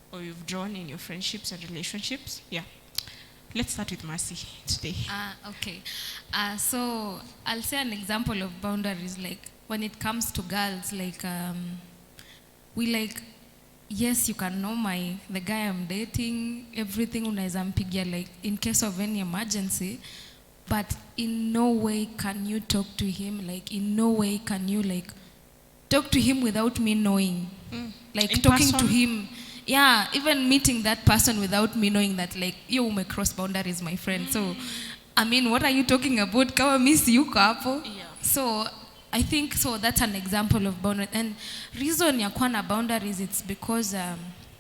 A: or you've drawn in your friendships and relationships. Yeah. Let's start with Mercy today.
E: Okay. So I'll say an example of boundaries, like when it comes to girls, like yes, you can know the guy I'm dating, everything unaweza mpigia, like in case of any emergency, but in no way can you talk to him, like in no way can you like talk to him without me knowing. Like in talking person? To him, yeah, even meeting that person without me knowing that, like, you may cross boundaries, my friend. So, I mean, what are you talking about? Kama miss yuko hapo.
A: Yeah.
E: So, I think, so that's an example of boundaries. And reason ya kuwa na boundaries, it's because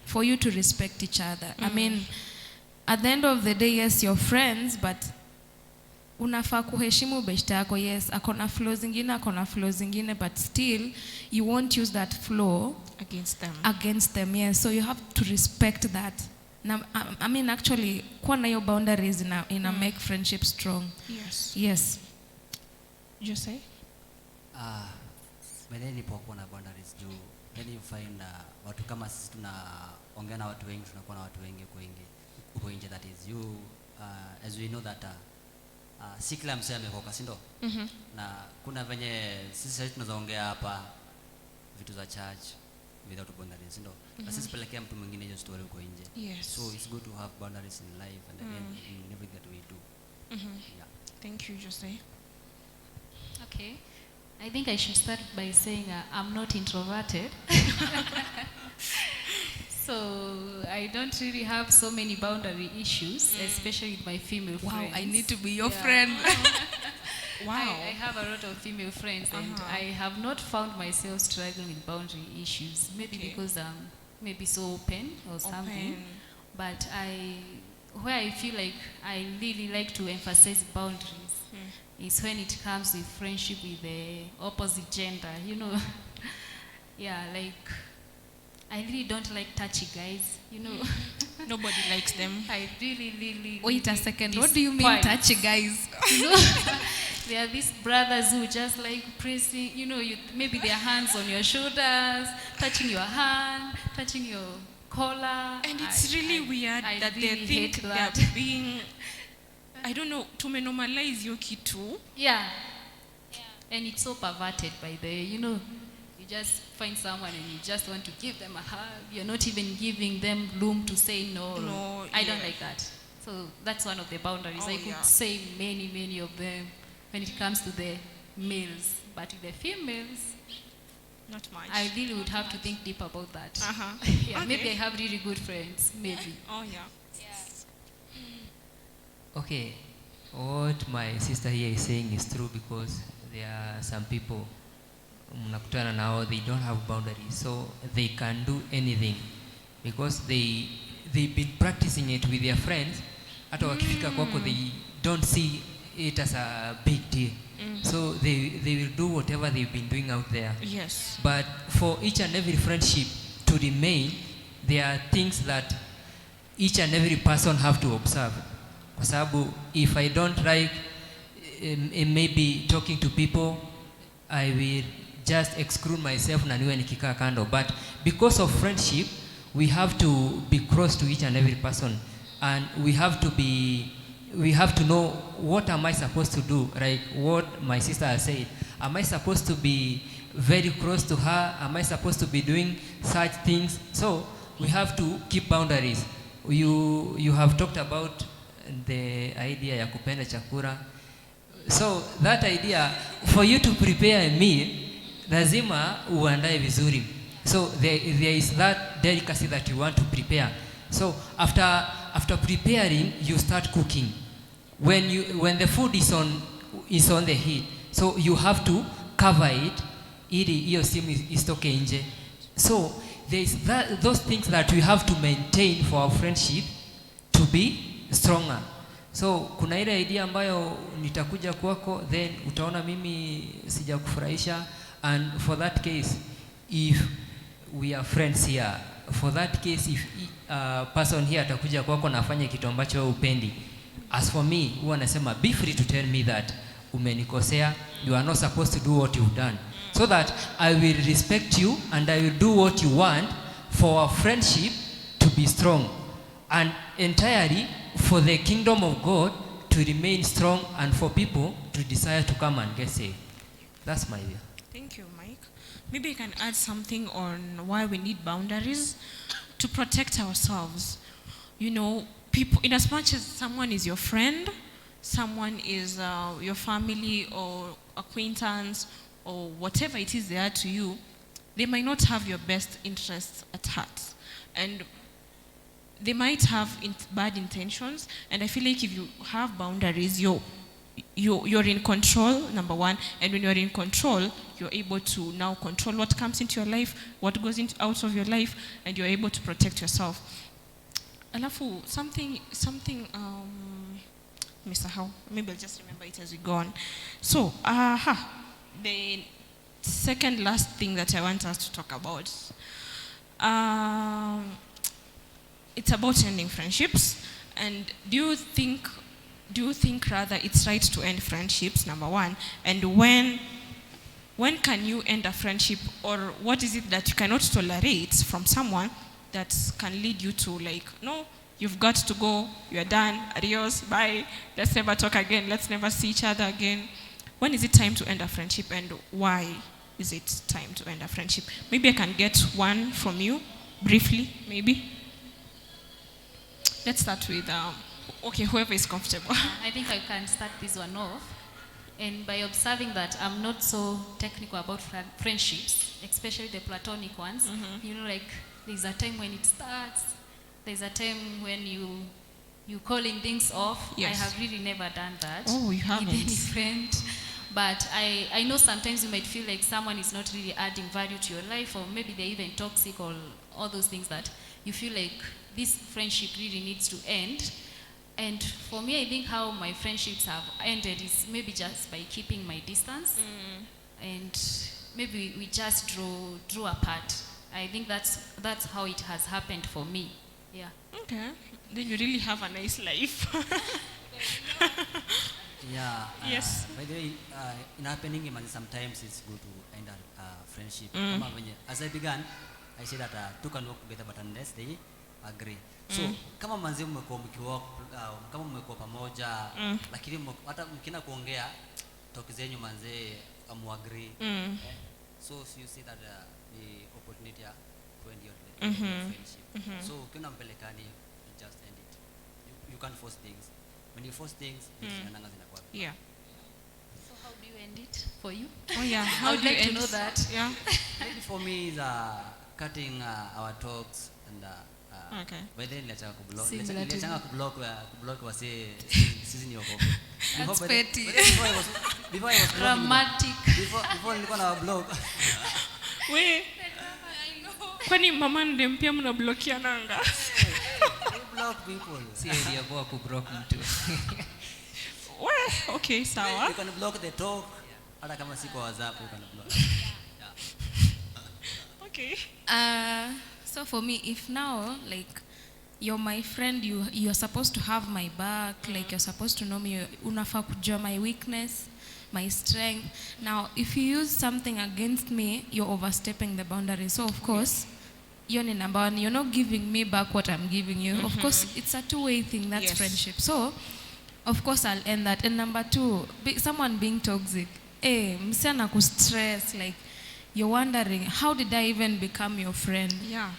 E: for you to respect each other. I mean, at the end of the day, yes, you're friends, but unafaa kuheshimu beshte yako. Yes, akona flaws zingine, but still, you won't use that flaw against them, yes. So you have to respect that. Now, I mean, actually, kuwa na your boundaries in a make friendship strong. Yes.
A: You say?
D: When nipokuwa na boundaries juu, then you find watu kama sisi tunaongea na watu wengi, tunakuwa na watu wengi huko nje, that is you, as we know that si kila msee amekoka, si ndo? Na kuna venye sisi sasa tunazaongea hapa vitu za church without boundaries, si ndo? Na sisi pelekea mtu mwingine hiyo story huko nje.
A: Yes.
D: So it's good to have boundaries in life and in everything that we do. Yeah.
A: Thank you, Jose.
C: Okay. I think I should start by saying I'm not introverted. So I don't really have so many boundary issues, especially with my female friends.
E: Wow, I need to be your friend.
A: Wow.
C: I have a lot of female friends, and I have not found myself struggling with boundary issues. Maybe because I'm maybe so open or something. But where I feel like I really like to emphasize boundaries is when it comes with friendship with the opposite gender, you know. Yeah, like, I really don't like touchy guys, you know.
A: Nobody likes them.
C: I really
E: Wait a second, what do you mean touchy guys?
C: You know, there are these brothers who just like pressing, you know, maybe their hands on your shoulders, touching your hand, touching your collar.
A: And it's really weird that
C: really
A: they think
C: that.
A: they're being, I don't know, tumenormalize yo kitu.
C: Yeah. And it's so perverted by the, you know, you just find someone and you just want to give them a hug. You're not even giving them room to say no.
A: No,
C: I don't like that. So that's one of the boundaries. I could say many of them when it comes to the males. But with the females,
A: not much.
C: I really would have to think deep about that. Yeah, maybe I have really good friends, maybe.
A: Oh, yeah.
B: Okay, what my sister here is saying is true, because there are some people mnakutana nao, they don't have boundaries, so they can do anything because they've been practicing it with their friends. Hata wakifika kwako, they don't see it as a big deal. So they will do whatever they've been doing out there.
A: Yes.
B: But for each and every friendship to remain, there are things that each and every person have to observe. Kwa sababu if I don't like maybe talking to people, I will just exclude myself na niwe nikikaa kando. But because of friendship, we have to be close to each and every person, and we have to know what am I supposed to do. Like what my sister has said, am I supposed to be very close to her? Am I supposed to be doing such things? So we have to keep boundaries. You have talked about the idea ya kupenda chakula. So that idea, for you to prepare a meal, lazima uandae vizuri. So there is that delicacy that you want to prepare. So after preparing, you start cooking. When the food is on the heat, so you have to cover it ili hiyo steam isitoke nje. So there is those things that we have to maintain for our friendship to be stronger. So kuna ile idea ambayo nitakuja kwako, then utaona mimi sijakufurahisha, and for that case, if we are friends here, for that case, if a person here atakuja kwako na afanye kitu ambacho wewe upendi, as for me, huwa nasema be free to tell me that umenikosea, you are not supposed to do what you've done, so that I will respect you and I will do what you want for our friendship to be strong, and entirely for the kingdom of God to remain strong, and for people to desire to come and get saved. That's my view.
A: Thank you, Mike. Maybe I can add something on why we need boundaries to protect ourselves. You know, people, in as much as someone is your friend, someone is your family or acquaintance or whatever it is they are to you, they might not have your best interests at heart. And they might have bad intentions, and I feel like if you have boundaries, you're in control, number one, and when you're in control, you're able to now control what comes into your life, what goes out of your life, and you're able to protect yourself. Alafu, something, Mr. Maybe I'll just remember it as we go on. So, the second last thing that I want us to talk about, it's about ending friendships. And do you think rather it's right to end friendships, number one? And when can you end a friendship, or what is it that you cannot tolerate from someone that can lead you to, like, no, you've got to go, you're done, adios, bye, let's never talk again, let's never see each other again? When is it time to end a friendship, and why is it time to end a friendship? Maybe I can get one from you, briefly, maybe. Let's start with, okay, whoever is comfortable.
C: I think I can start this one off. And by observing that I'm not so technical about friendships, especially the platonic ones, you know, like there's a time when it starts, there's a time when you calling things off.
A: Yes.
C: I have really never done that.
A: Oh, you haven't.
C: With any friend. But I know sometimes you might feel like someone is not really adding value to your life, or maybe they're even toxic, or all those things that you feel like this friendship really needs to end. And for me, I think how my friendships have ended is maybe just by keeping my distance. And maybe we just drew apart. I think that's how it has happened for me. Yeah.
A: Okay. Then you really have a nice life.
D: Yeah.
A: Yes.
D: By the way, in happening, sometimes it's good to end a friendship. As I began, I said that two can work together, but unless they agree. So kama manzi mmekuwa mkiwalk, kama mmekuwa pamoja, lakini hata mkina kuongea talk zenyu manzi amuagree. So you see that the opportunity to end your friendship. So kina mpelekani, just end it. You can't force things. When you force things, zinanga zinakuwa.
A: Yeah.
C: So how do you end it for you?
A: Oh yeah.
C: How do you like to know that?
A: Yeah.
D: Maybe for me is cutting our talks and
A: Okay.
D: by then let's block.
C: Similar to
D: Block was season your hobby.
C: That's petty.
D: Before I was
C: Dramatic.
D: Before nilikuwa na block.
A: We. Kwani mama ndempia mnablokia nanga?
D: You block people.
B: Si idea kwa kublock mtu.
A: Well, okay, sawa.
D: You can block the talk. Hata kama siko WhatsApp you can block. Yeah.
A: Okay.
E: So for me, if now, like, you're my friend, you're supposed to have my back, like you're supposed to know me, unafaa kujua my weakness, my strength. Now, if you use something against me, you're overstepping the boundary. So, of course, you're number one, you're not giving me back what I'm giving you. Of course, it's a two-way thing, that's friendship. So, of course, I'll end that. And number two, someone being toxic. Msichana ku-stress, like, you're wondering, how did I even become your friend?
A: Yeah.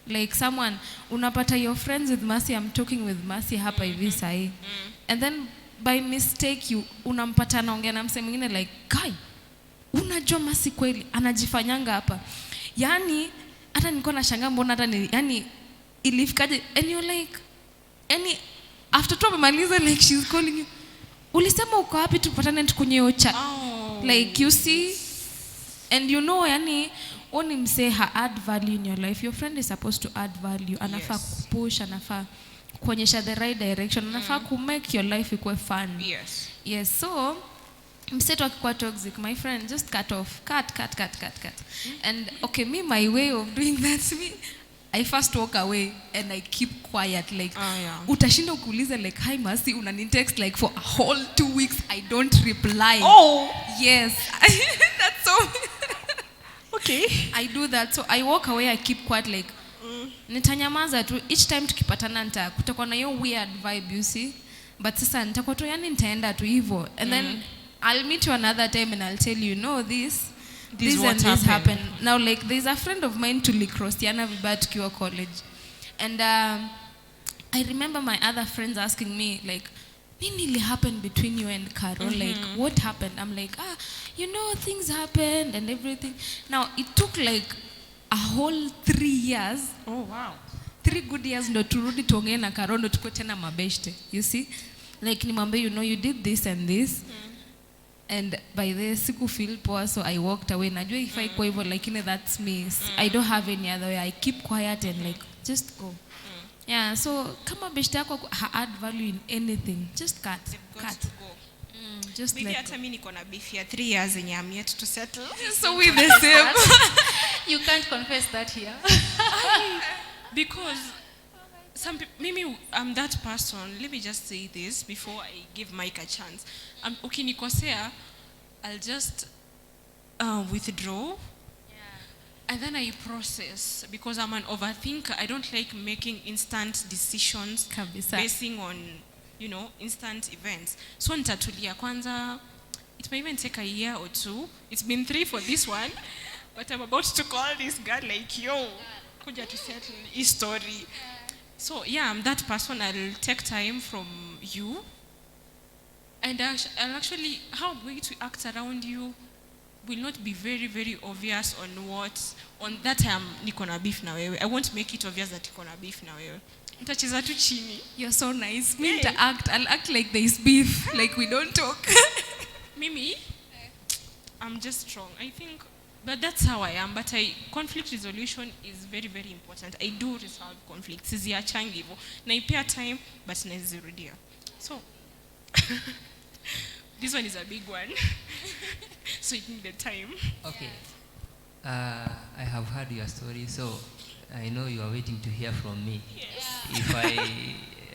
E: Like someone, unapata you're friends with Mercy, I'm talking with Mercy hapa hivi sahi. And then by mistake unampata anaongea na mse mwingine like, guy, unajua Mercy kweli anajifanyanga hapa. Yani hata niko na shangaa mbona hata yani ilifikaje, and you're like, yani after tu amemaliza like she's calling you, ulisema uko wapi tupatane kwenye ocha. Like you see, and you know yani only mse add value in your life. Your friend is supposed to add value. Anafaa kupush, anafaa kuonyesha the right direction, anafaa ku make your life ikuwe fun. Yes, so mse tu akikuwa toxic, my friend, just cut off. Cut. And okay, my way of doing that, I first walk away and I keep quiet. Like, utashinda ukuuliza like, hi Mercy, unani text like for a whole 2 weeks, I don't reply. Yes. That's so okay. I do that. So I walk away, I keep quiet, like, nitanyamaza tu. Each time tukipatana kutakuwa na hiyo weird vibe, you see. But sasa nitakuwa tu yani nitaenda tu hivyo. And then I'll meet you another time and I'll tell you, no, this and this happened. Now, like, there's a friend of mine tulicrossiana vibaya tukiwa college. And I remember my other friends asking me, like, nini happened between you and Carol? Like, what happened? I'm like, you know, things happened and everything. Now, it took like a whole 3 years.
A: Oh, wow.
E: 3 good years ndo turudi tuongee na Carol ndo tuko tena mabeshte. You see? Like, nimwambie, you know, you did this and this. And by the siku feel poor, so I walked away. Najua if I go hivyo, like, you know, that's me. I don't have any other way. I keep quiet and like, just go. Yeah, so kama beshte yako add value in anything, just cut. Just
A: maybe hata mimi niko na beef ya 3 years yenye I'm yet to settle.
E: So we the same.
C: You can't confess that here.
A: Because some maybe I'm that person. Let me just say this before I give Mike a chance. Ukinikosea, I'll just withdraw. And then I process, because I'm an overthinker. I don't like making instant decisions basing on, you know, instant events. So nitatulia kwanza. It may even take a year or 2. It's been 3 for this one, but I'm about to call this girl like, yo, kuja to settle this story. So yeah, I'm that person. I'll take time from you, and I'll actually, how I'm going to act around you will not be very, very obvious on that time niko na beef na wewe. I won't make it obvious that niko na beef na wewe. Nitacheza tu chini.
E: You're so nice. I'll act like there is beef, like we don't talk.
A: Mimi, I'm just strong. I think, but that's how I am. But conflict resolution is very, very important. I do resolve conflicts. Siziachangi hivyo. Naipea time, but nazirudia. So, this one is a big one. So it needs time.
B: Okay. I have heard your story, so I know you are waiting to hear from me. Yes.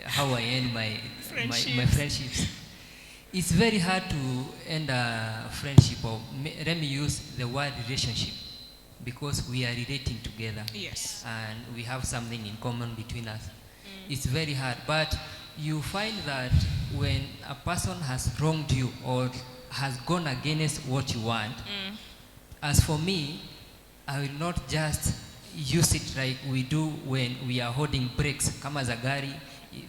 B: How I end my friendships. It's very hard to end a friendship, or let me use the word relationship, because we are relating together.
A: Yes.
B: And we have something in common between us. It's very hard, but you find that when a person has wronged you or has gone against what you want, as for me, I will not just use it like we do when we are holding brakes, kama za gari,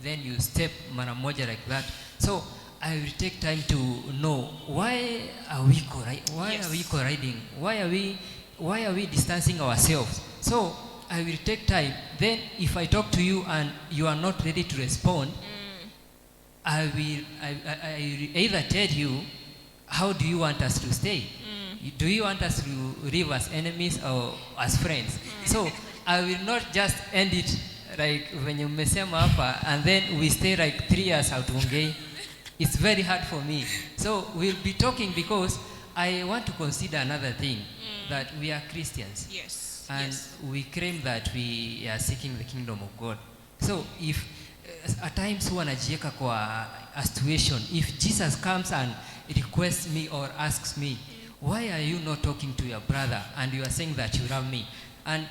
B: then you step mara moja like that. So I will take time to know why are we colliding? Why are we distancing ourselves? So I will take time. Then if I talk to you and you are not ready to respond, I will either tell you, how do you want us to stay? Do you want us to live as enemies or as friends? So I will not just end it like when you mmesema hapa and then we stay like 3 years hatuongei. It's very hard for me. So we'll be talking because I want to consider another thing, that we are Christians.
A: Yes.
B: And we claim that we are seeking the kingdom of God. So if at times huwa najieka kwa a situation, if Jesus comes and requests me or asks me, why are you not talking to your brother and you are saying that you love me? And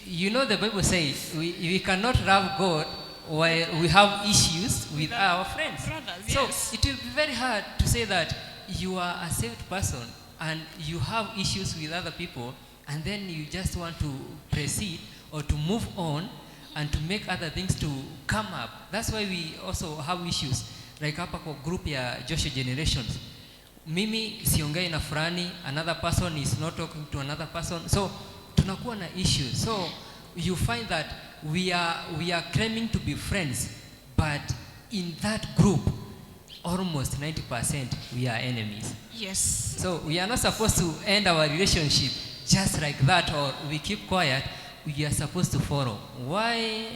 B: you know the Bible says we cannot love God while we have issues with our friends.
A: Brothers,
B: So
A: yes.
B: it will be very hard to say that you are a saved person and you have issues with other people, and then you just want to proceed or to move on and to make other things to come up. That's why we also have issues. Like hapa kwa group ya Joshua Generations, mimi siongei na fulani, another person is not talking to another person, so tunakuwa na issues. So you find that we are claiming to be friends, but in that group almost 90% we are enemies.
A: Yes.
B: So we are not supposed to end our relationship just like that, or we keep quiet. We are supposed to follow. Why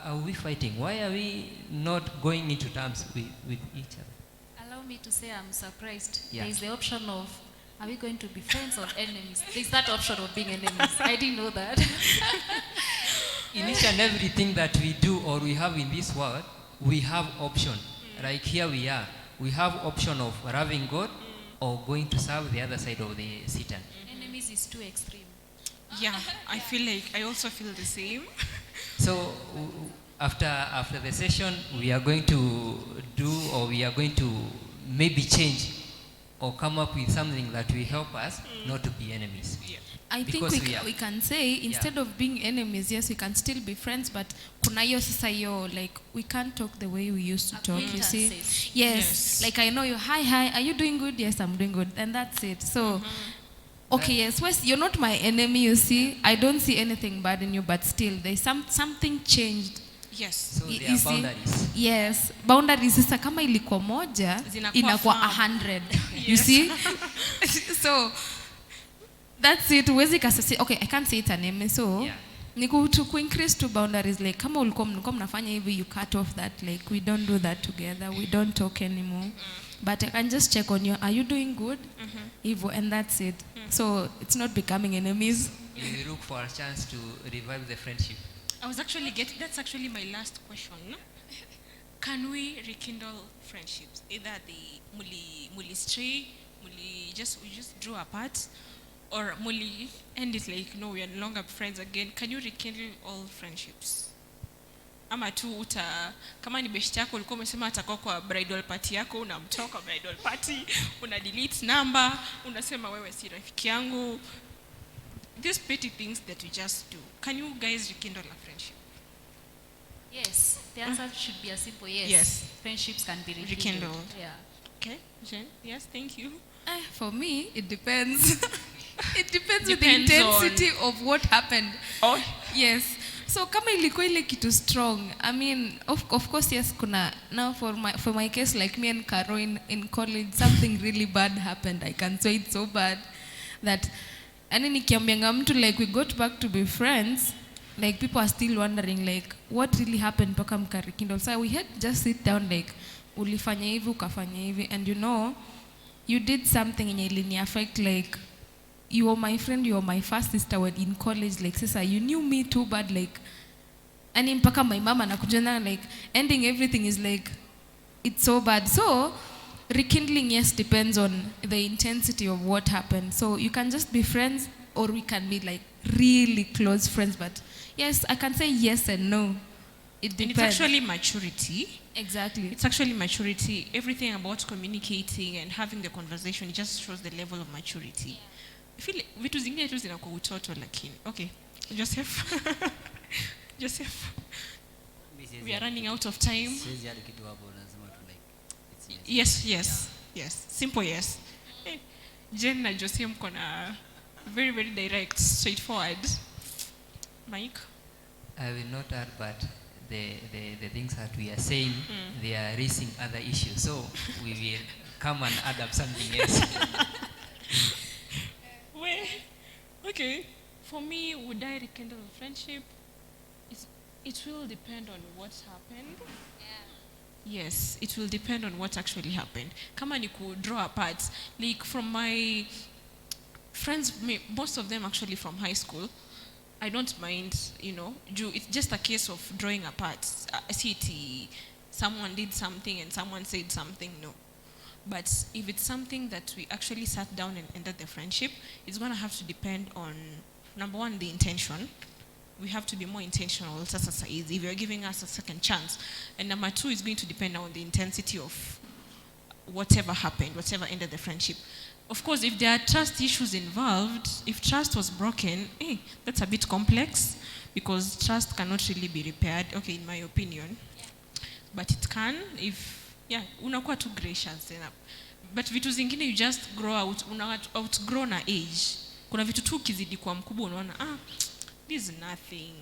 B: are we fighting? Why are we not going into terms with each other?
C: Allow me to say I'm surprised.
B: Yeah.
C: There is the option of, are we going to be friends or enemies? There's that option of being enemies. I didn't know that.
B: In each and everything that we do or we have in this world, we have option. Like here we are. We have option of loving God or going to serve the other side of the Satan.
C: Enemies is too extreme.
A: Yeah, I feel like I also feel the same.
B: So after the session, we are going to do, or we are going to maybe change or come up with something that will help us not to be enemies.
A: Yeah.
E: I think we can say instead of being enemies, yes, we can still be friends, but kuna hiyo sasa hiyo, like we can't talk the way we used to talk, you see.
C: Acquaintances.
E: Yes, like I know you, hi, are you doing good? Yes, I'm doing good, and that's it. So, okay, yes, well, you're not my enemy, you see. I don't see anything bad in you, but still, there's something changed.
A: Yes.
B: So there
E: You
B: are
E: see?
B: boundaries.
E: Yes, boundaries sasa kama ilikuwa moja,
A: Zinakuwa
E: inakuwa
A: firm.
E: 100. You see? So, that's it. Huwezi kasasi, okay, I can't say it's an enemy, so
B: Yeah.
E: ni to increase to boundaries, like kama ulikuwa mnafanya hivi, you cut off that, like we don't do that together, we don't talk anymore. But I can just check on you, are you doing good? Hivyo, and that's it. So it's not becoming enemies.
B: We look for a chance to revive the friendship.
A: That's actually my last question. Can we rekindle friendships? Either the muli stray, we just drew apart, or muli end it like, no, we are no longer friends again. Can you rekindle all friendships? Ama tu kama ni beshte yako ulikuwa umesema atakuwa kwa bridal party yako, unamtoa kwa bridal party, una delete number, unasema wewe si rafiki yangu. These petty things that we just do. Can you guys rekindle a friendship?
C: Yes, the answer should be a simple yes.
A: Yes.
C: Friendships can be rekindled.
A: Rekindled.
C: Yeah.
A: Okay, Jen? Yes, thank you.
E: For me, it depends. It depends with the
A: Depends
E: intensity of what happened.
A: Oh,
E: Yes. So kama ilikuwa ile kitu strong, I mean, of course, yes, kuna, now for my case, like me and Caro in college, something really bad happened. I can say it's so bad that, and nikiambianga mtu, like, we got back to be friends, like, people are still wondering, like, what really happened mpaka mkarikindle. So we had to just sit down, like, ulifanya hivi, ukafanya hivi, and you know, you did something yenye ilini affect, like, you were my friend, you were my first sister when in college, like, sister, you knew me too bad, like, and mpaka my mama nakujana, like, ending everything is like, it's so bad. So rekindling, yes, depends on the intensity of what happened. So you can just be friends, or we can be like really close friends. But yes, I can say yes and no. It
A: and
E: depends.
A: it's actually maturity.
E: Exactly.
A: It's actually maturity. Everything about communicating and having the conversation, it just shows the level of maturity. I feel like vitu zingine tu zinakuwa utoto lakini. Okay, Joseph. Joseph, we are running out of time.
D: Siwezi hadi kitu hapo, lazima tu like it's yes.
A: Yes. Simple yes. Eh, Jen na Joseph mko na very, very direct, straightforward. Mike?
B: I will not add, but the things that we are saying, they are raising other issues. So we will come and add up something else.
A: Well, okay. For me, would I rekindle a friendship? It will depend on what happened. Yes, it will depend on what actually happened. Kama ni ku draw apart, like from my friends, most of them actually from high school, I don't mind, it's just a case of drawing apart. Someone did something and someone said something, no. But if it's something that we actually sat down and ended the friendship, it's going to have to depend on, number one, the intention. We have to be more intentional if you're giving us a second chance. And number two is going to depend on the intensity of whatever happened, whatever ended the friendship. Of course, if there are trust issues involved, if trust was broken, that's a bit complex because trust cannot really be repaired, okay, in my opinion. Yeah. But it can if, unakuwa too gracious. But vitu zingine you just grow out, outgrow na age. Kuna vitu tu kizidi kwa mkubwa unaona, this is nothing,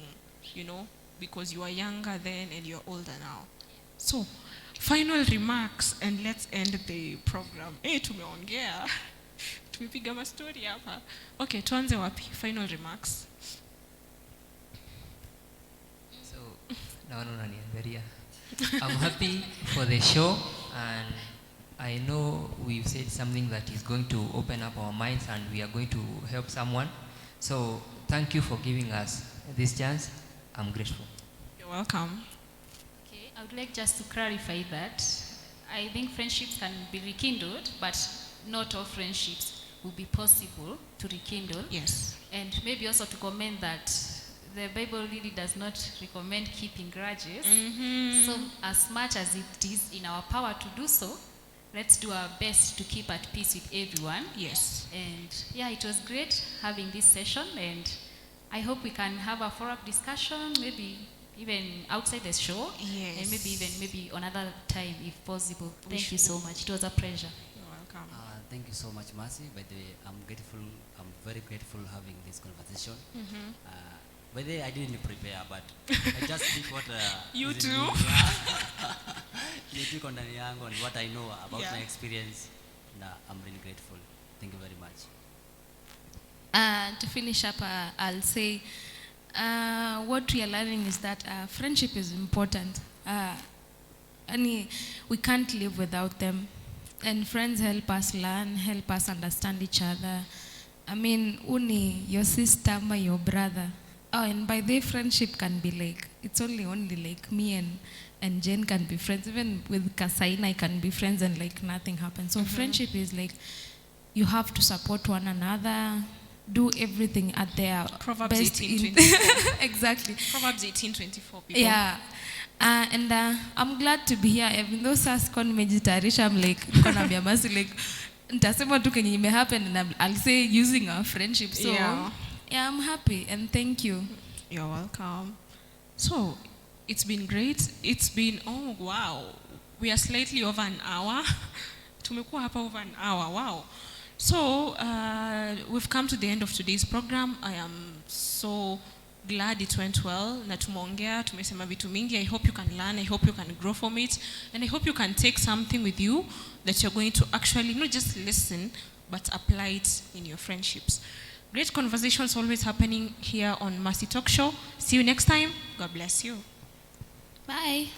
A: because you are younger then and you're older now. So, final remarks and let's end the program. Tumeongea. Tumepiga mastori hapa. Okay, tuanze wapi? Final remarks.
B: So, I'm happy for the show, and I know we've said something that is going to open up our minds and we are going to help someone. So, thank you for giving us this chance. I'm grateful.
A: You're welcome.
C: Okay, I would like just to clarify that I think friendships can be rekindled, but not all friendships will be possible to rekindle.
A: Yes.
C: And maybe also to comment that the Bible really does not recommend keeping grudges.
A: Mm-hmm.
C: So as much as it is in our power to do so, let's do our best to keep at peace with everyone.
A: Yes.
C: And it was great having this session, and I hope we can have a follow-up discussion, maybe even outside the show.
A: Yes.
C: And maybe another time if possible. Thank you so much. It was a pleasure.
A: You're welcome.
D: Thank you so much, Mercy. By the way, I'm very grateful having this conversation.
A: Mm-hmm.
D: By the way, I didn't prepare, but I just did what
A: you
D: is
A: too.
D: in me. And what I know about my experience. I'm really grateful. Thank you very much.
E: To finish up, I'll say what we are learning is that friendship is important. We can't live without them. And friends help us learn, help us understand each other. I mean, uni, your sister, your brother. Oh, and by the way, friendship can be like, it's only like me and Jen can be friends. Even with Kasaina, I can be friends and like nothing happens. So friendship is like, you have to support one another, do everything at their
A: Proverbs
E: best.
A: 18:24.
E: Exactly.
A: Proverbs 18:24. People.
E: Yeah. And I'm glad to be here. Even though Saskon Meditarisha, I'm like, nitasema tu kenye happen, and I'll say using our friendship. So yeah, I'm happy and thank you.
A: You're welcome. So, it's been great. It's been, oh wow, we are slightly over an hour. Tumekuwa hapa over an hour, wow. So, we've come to the end of today's program. I am so glad it went well. Na tumeongea, tumesema vitu mingi. I hope you can learn, I hope you can grow from it, and I hope you can take something with you that you're going to actually not just listen, but apply it in your friendships. Great conversations always happening here on Mercy Talk Show. See you next time. God bless you.
E: Bye.